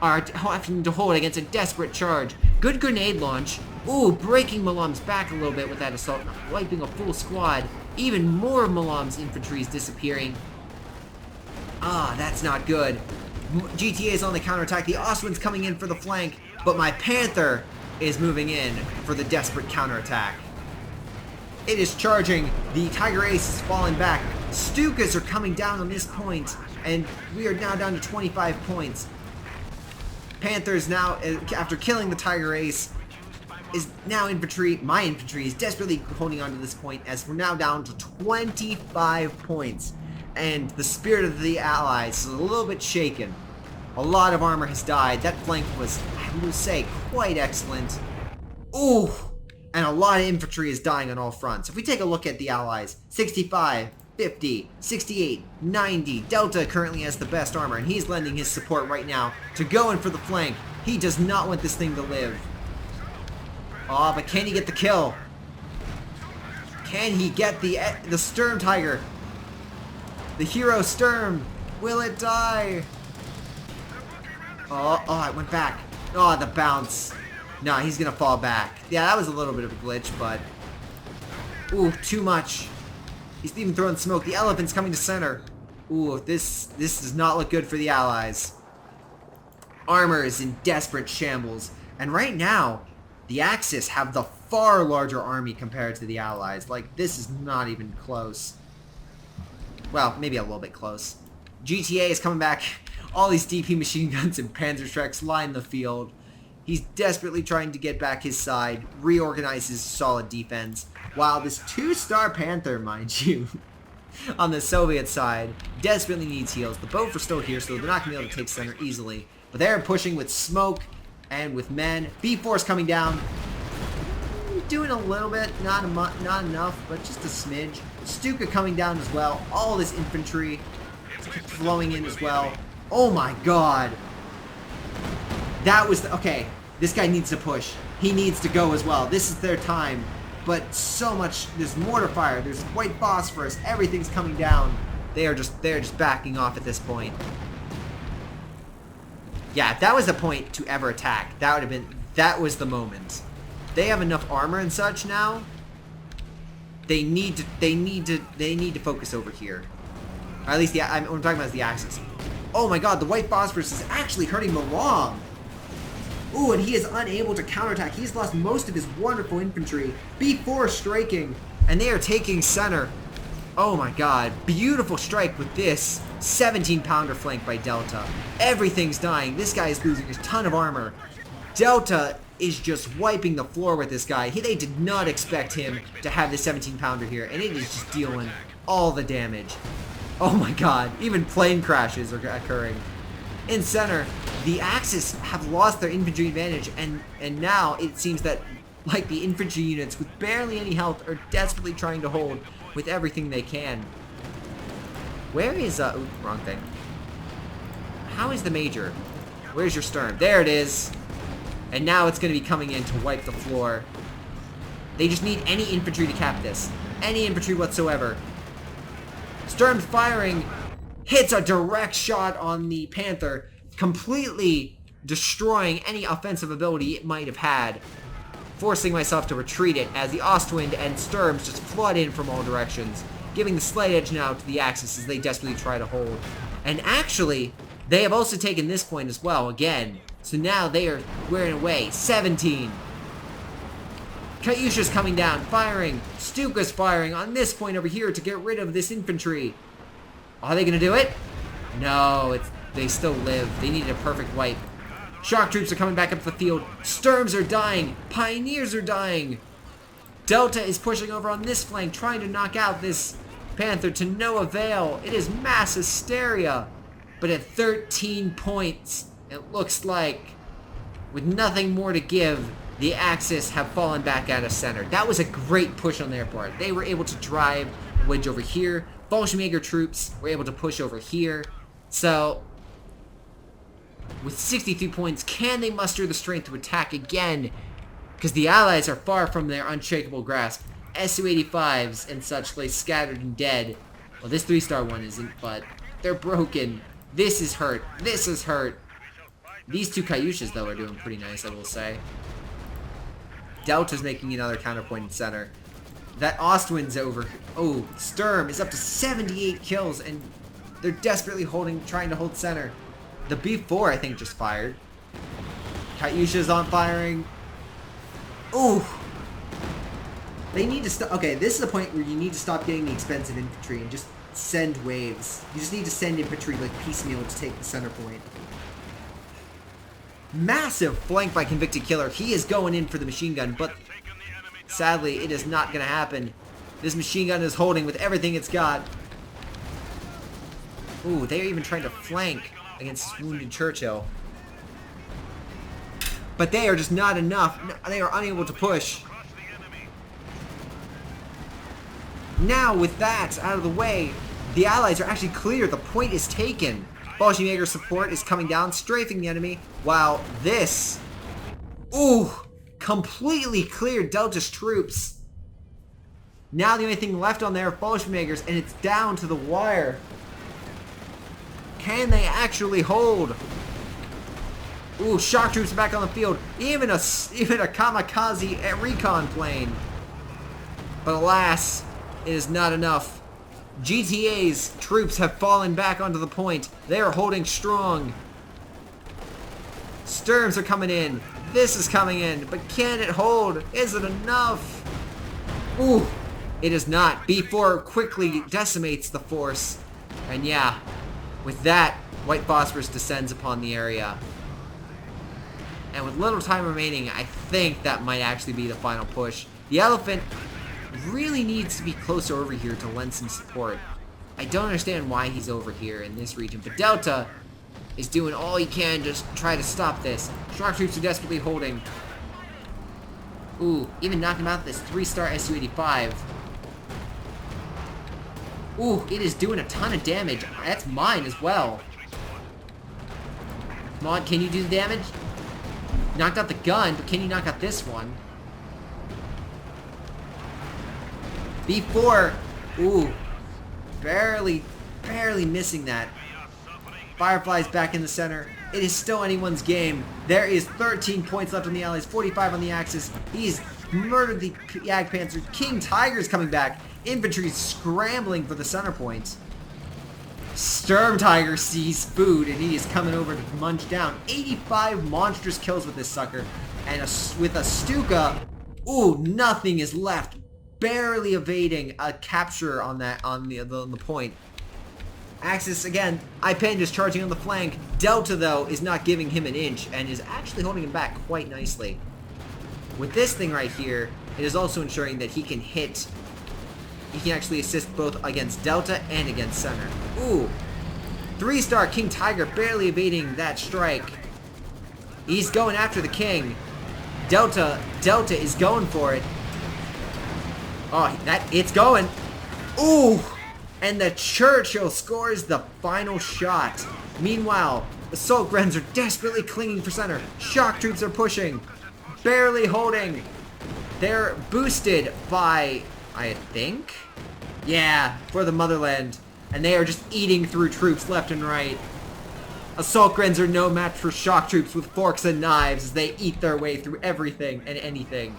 are having to hold against a desperate charge. Good grenade launch. Ooh, breaking Milam's back a little bit with that assault, wiping a full squad. Even more of Milam's infantry is disappearing. Ah, that's not good. GTA is on the counterattack. The Ostwind's coming in for the flank, but my Panther is moving in for the desperate counterattack. It is charging. The Tiger Ace is falling back. Stukas are coming down on this point, and we are now down to 25 points. Panthers now, after killing the Tiger Ace, is now infantry. My infantry is desperately holding on to this point as we're now down to 25 points. And the spirit of the Allies is a little bit shaken. A lot of armor has died. That flank was, I would say, quite excellent. Ooh! And a lot of infantry is dying on all fronts. If we take a look at the Allies, 65, 50, 68, 90. Delta currently has the best armor, and he's lending his support right now to go in for the flank. He does not want this thing to live. Oh, but can he get the kill? Can he get the Sturm Tiger? The hero Sturm. Will it die? Oh, it went back. Oh, the bounce. Nah, he's gonna fall back. Yeah, that was a little bit of a glitch, but... Ooh, too much. He's even throwing smoke. The elephant's coming to center. Ooh, this does not look good for the Allies. Armor is in desperate shambles. And right now, the Axis have the far larger army compared to the Allies. Like, this is not even close. Well, maybe a little bit close. GTA is coming back. All these DP machine guns and Panzerschrecks line the field. He's desperately trying to get back his side, reorganize his solid defense, while this 2-star Panther, mind you, on the Soviet side, desperately needs heals. The boat are still here, so they're not going to be able to take center easily. But they're pushing with smoke and with men. B-Force coming down. Doing a little bit, not enough, but just a smidge. Stuka coming down as well. All this infantry flowing in as well. Oh my god. That was okay. This guy needs to push. He needs to go as well. This is their time. But so much. There's mortar fire. There's white phosphorus. Everything's coming down. They're just backing off at this point. Yeah, if that was the point to ever attack, that would have been. That was the moment. They have enough armor and such now. They need to focus over here. Or at least what I'm talking about is the Axis. Oh my god, the white phosphorus is actually hurting Milam. Ooh, and he is unable to counterattack. He's lost most of his wonderful infantry. B4 striking, and they are taking center. Oh my god, beautiful strike with this 17-pounder flank by Delta. Everything's dying. This guy is losing a ton of armor. Delta is just wiping the floor with this guy. They did not expect him to have the 17-pounder here, and it is just dealing all the damage. Oh my god, even plane crashes are occurring. In center, the Axis have lost their infantry advantage, and now it seems that, like, the infantry units with barely any health are desperately trying to hold with everything they can. Where is, ooh, wrong thing. How is the Major? Where's your Sturm? There it is. And now it's going to be coming in to wipe the floor. They just need any infantry to cap this. Any infantry whatsoever. Sturm firing. Hits a direct shot on the Panther, completely destroying any offensive ability it might have had. Forcing myself to retreat it as the Ostwind and Sturms just flood in from all directions, giving the slight edge now to the Axis as they desperately try to hold. And actually, they have also taken this point as well, again. So now they are wearing away. 17. Katyusha's coming down, firing. Stuka's firing on this point over here to get rid of this infantry. Are they going to do it? No, they still live. They needed a perfect wipe. Shock troops are coming back up the field. Sturms are dying. Pioneers are dying. Delta is pushing over on this flank, trying to knock out this Panther to no avail. It is mass hysteria. But at 13 points, it looks like, with nothing more to give, the Axis have fallen back out of center. That was a great push on their part. They were able to drive a wedge over here. Bolshevik troops were able to push over here. So, with 63 points, can they muster the strength to attack again? Because the Allies are far from their unshakable grasp. Su-85s and such lay scattered and dead. Well, this 3-star one isn't, but They're broken. This is hurt. This is hurt. These two Kyushas, though, are doing pretty nice, I will say. Delta's making another counterpoint in center. That Ostwind's over. Oh, Sturm is up to 78 kills, and they're desperately trying to hold center. The B4, I think, just fired. Kyusha's on firing. Ooh. They need to stop. Okay, this is the point where you need to stop getting the expensive infantry and just send waves. You just need to send infantry like piecemeal to take the center point. Massive flank by Convicted Killer. He is going in for the machine gun, but sadly, it is not going to happen. This machine gun is holding with everything it's got. Ooh, they're even trying to flank against this wounded Churchill. But they are just not enough. They are unable to push. Now, with that out of the way, the Allies are actually clear. The point is taken. Bolshevik support is coming down, strafing the enemy, while this... Ooh! Completely cleared Delta's troops. Now the only thing left on there are Bolshevikers, and it's down to the wire. Can they actually hold? Ooh, shock troops are back on the field. Even a kamikaze recon plane. But alas, it is not enough. GTA's troops have fallen back onto the point. They are holding strong. Sturms are coming in. This is coming in. But can it hold? Is it enough? Ooh, it is not. B4 quickly decimates the force. And yeah, with that, White Phosphorus descends upon the area. And with little time remaining, I think that might actually be the final push. The Elephant really needs to be closer over here to lend some support. I don't understand why he's over here in this region, but Delta is doing all he can to try to stop this. Shock troops are desperately holding. Ooh, even knocking out this 3-star Su-85. Ooh, it is doing a ton of damage. That's mine as well. Come on, can you do the damage? Knocked out the gun, but can you knock out this one? B4, ooh, barely missing that. Firefly's back in the center. It is still anyone's game. There is 13 points left on the Allies, 45 on the Axis. He's murdered the Jagdpanzer. King Tiger's coming back. Infantry scrambling for the center point. Sturm Tiger sees food, and he is coming over to munch down. 85 monstrous kills with this sucker. And with a Stuka, ooh, nothing is left. Barely evading a capture on the point. Axis again. Ipen is charging on the flank. Delta though is not giving him an inch and is actually holding him back quite nicely. With this thing right here, it is also ensuring that he can hit. He can actually assist both against Delta and against center. Ooh, 3-star King Tiger barely evading that strike. He's going after the king. Delta is going for it. Oh, it's going. Ooh! And the Churchill scores the final shot. Meanwhile, assault Grens are desperately clinging for center. Shock troops are pushing. Barely holding. They're boosted by, I think? Yeah, for the motherland. And they are just eating through troops left and right. Assault Grens are no match for shock troops with forks and knives as they eat their way through everything and anything.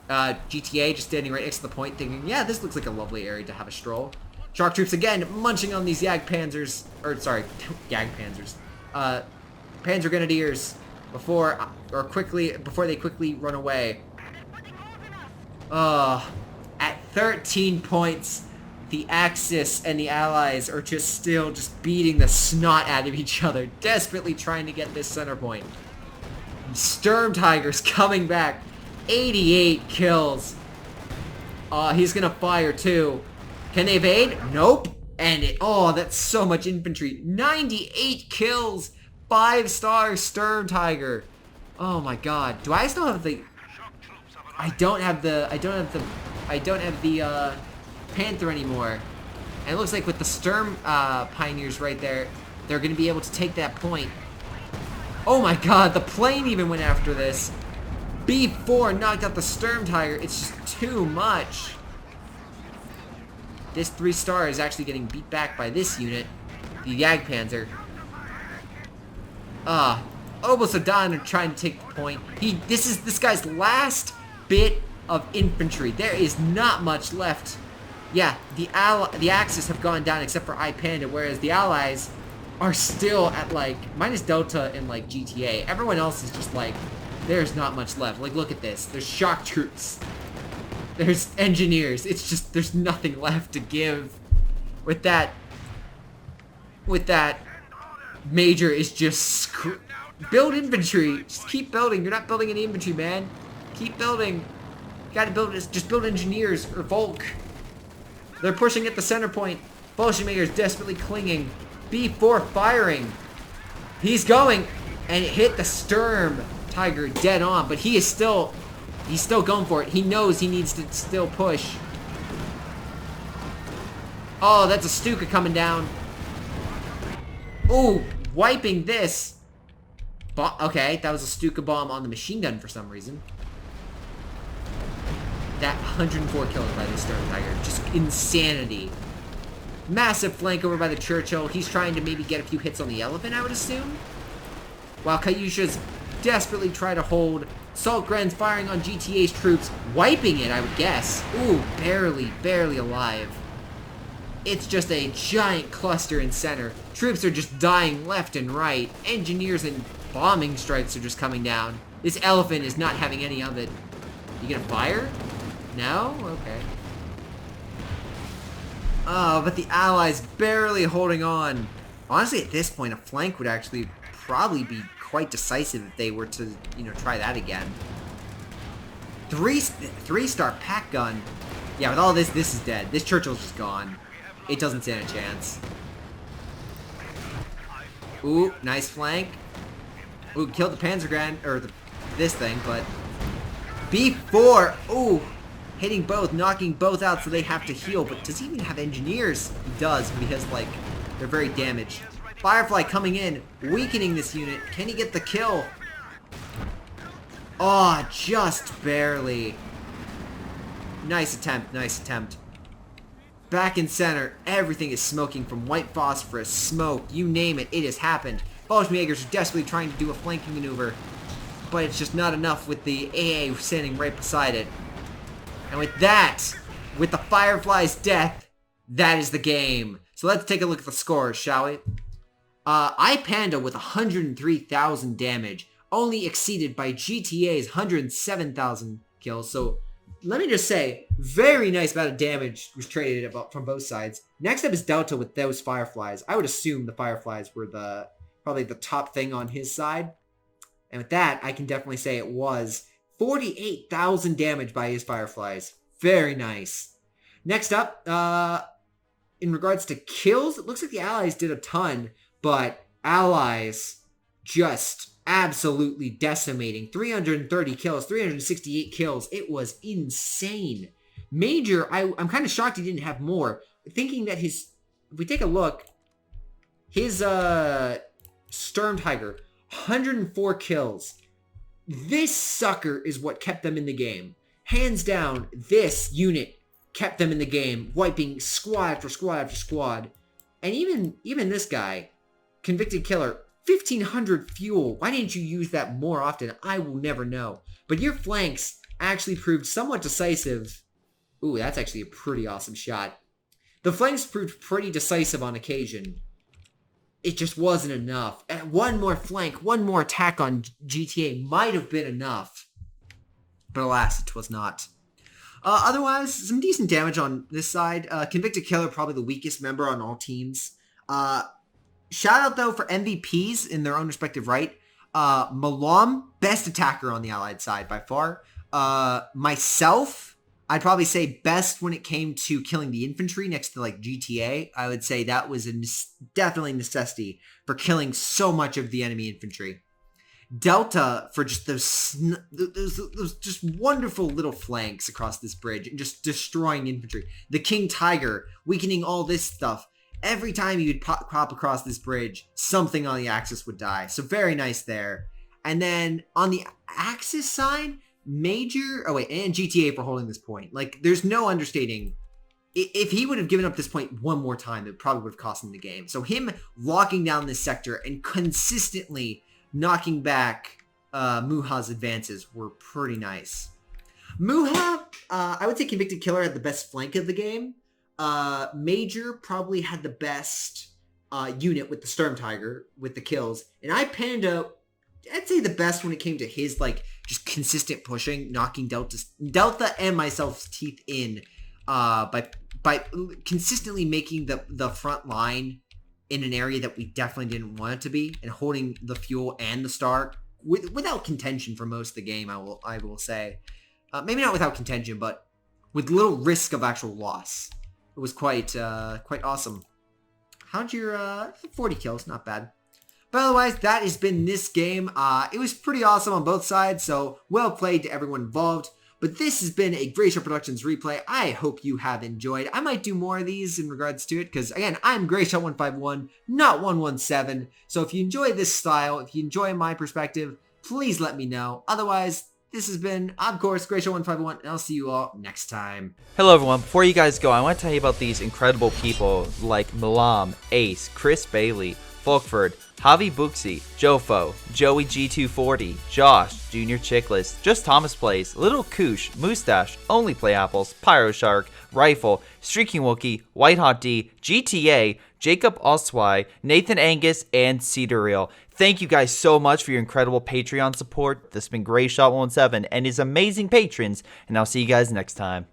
GTA just standing right next to the point thinking, yeah, this looks like a lovely area to have a stroll. Shock troops again munching on these Jagdpanzers, or sorry, Jagdpanzers. Panzer Grenadiers before they quickly run away. At 13 points, the Axis and the Allies are still beating the snot out of each other, desperately trying to get this center point. Sturm Tiger's coming back. 88 kills. He's gonna fire too. Can they evade? Nope. And that's so much infantry. 98 kills. 5-star Sturm Tiger. Oh my god. Do I still have the... I don't have the Panther anymore. And it looks like with the Sturm Pioneers right there, they're gonna be able to take that point. Oh my god, the plane even went after this. B4 knocked out the Sturm Tiger. It's just too much. this 3-star is actually getting beat back by this unit, the Jagdpanzer. Almost a done trying to take the point. This is this guy's last bit of infantry. There is not much left. Yeah, the Axis have gone down except for iPanda, whereas the Allies are still at like minus Delta in like GTA. Everyone else is just like, there's not much left. Like, look at this. There's shock troops. There's engineers. It's just, there's nothing left to give. With that, Major is just build infantry. Just keep building. You're not building any infantry, man. Keep building. You gotta build this. Just build engineers or Volk. They're pushing at the center point. Bolsheviker's desperately clinging. B4 firing. He's going, and it hit the Sturm Tiger dead on, but he's still going for it. He knows he needs to still push. Oh, that's a Stuka coming down. Oh, wiping this. Okay, that was a Stuka bomb on the machine gun for some reason. That 104 kills by the Sturm Tiger. Just insanity. Massive flank over by the Churchill. He's trying to maybe get a few hits on the Elephant, I would assume. While Kayusha's desperately trying to hold. Saltgren's firing on GTA's troops. Wiping it, I would guess. Ooh, barely alive. It's just a giant cluster in center. Troops are just dying left and right. Engineers and bombing strikes are just coming down. This Elephant is not having any of it. You gonna fire? No? Okay. Oh, but the Allies barely holding on. Honestly, at this point, a flank would actually probably be quite decisive if they were to, you know, try that again. Three-star pack gun. Yeah, with all this is dead. This Churchill's just gone. It doesn't stand a chance. Ooh, nice flank. Ooh, killed the Panzergren, or this thing, but B4. Ooh, hitting both, knocking both out, so they have to heal. But does he even have engineers? He does, but he has like, they're very damaged. Firefly coming in, weakening this unit. Can he get the kill? Oh, just barely. Nice attempt, nice attempt. Back in center, everything is smoking from white phosphorus, smoke, you name it, it has happened. Bolsheviks are desperately trying to do a flanking maneuver, but it's just not enough with the AA standing right beside it. And with that, with the Firefly's death, that is the game. So let's take a look at the scores, shall we? iPanda with 103,000 damage, only exceeded by GTA's 107,000 kills. So let me just say, very nice amount of damage was traded about from both sides. Next up is Delta with those Fireflies. I would assume the Fireflies were probably the top thing on his side. And with that, I can definitely say it was 48,000 damage by his Fireflies. Very nice. Next up, in regards to kills, it looks like the Allies did a ton, but Allies just absolutely decimating. 330 kills, 368 kills. It was insane. Major, I'm kind of shocked he didn't have more. Thinking that if we take a look, his Sturm Tiger, 104 kills. This sucker is what kept them in the game. Hands down, this unit kept them in the game, wiping squad after squad after squad. And even this guy, Convicted Killer, 1,500 fuel. Why didn't you use that more often? I will never know. But your flanks actually proved somewhat decisive. Ooh, that's actually a pretty awesome shot. The flanks proved pretty decisive on occasion. It just wasn't enough. One more flank, one more attack on GTA might have been enough. But alas, it was not. Otherwise, some decent damage on this side. Convicted Killer, probably the weakest member on all teams. Shout out, though, for MVPs in their own respective right. Milam, best attacker on the Allied side by far. Myself, I'd probably say best when it came to killing the infantry next to, like, GTA. I would say that was definitely a necessity for killing so much of the enemy infantry. Delta for just those just wonderful little flanks across this bridge and just destroying infantry. The King Tiger, weakening all this stuff. Every time you would pop across this bridge, something on the Axis would die. So very nice there. And then on the Axis side, Major... Oh wait, and GTA for holding this point. Like, there's no understating if he would have given up this point one more time, it probably would have cost him the game. So him locking down this sector and consistently knocking back Muha's advances were pretty nice. Muha, I would say Convicted Killer had the best flank of the game. Major probably had the best unit with the Storm Tiger with the kills. And I panned out, I'd say the best when it came to his like just consistent pushing, knocking Delta and myself's teeth in by consistently making the front line in an area that we definitely didn't want it to be, and holding the fuel and the star without contention for most of the game. I will say, maybe not without contention, but with little risk of actual loss. It was quite awesome. How'd your 40 kills? Not bad. But otherwise, that has been this game. It was pretty awesome on both sides, so well played to everyone involved. But this has been a Greyshot Productions replay. I hope you have enjoyed. I might do more of these in regards to it, because again, I'm Greyshot151, not 117. So if you enjoy this style, if you enjoy my perspective, please let me know. Otherwise, this has been, of course, Greyshot151, and I'll see you all next time. Hello everyone, before you guys go, I want to tell you about these incredible people like Milam, Ace, Chris Bailey, Folkvard, Javibuxi, Jfoe, Joey G240, Josh, jrchicklis, JustThomasPlays, Little Koosh, Mustaach, Onlyplayapples, Pyroshark, Rilfe, Streakingwookie, WhiteHotD, GTA, Jakub Ocwieja, Nathan Angus, and Cedarteal. Thank you guys so much for your incredible Patreon support. This has been Greyshot17 and his amazing patrons, and I'll see you guys next time.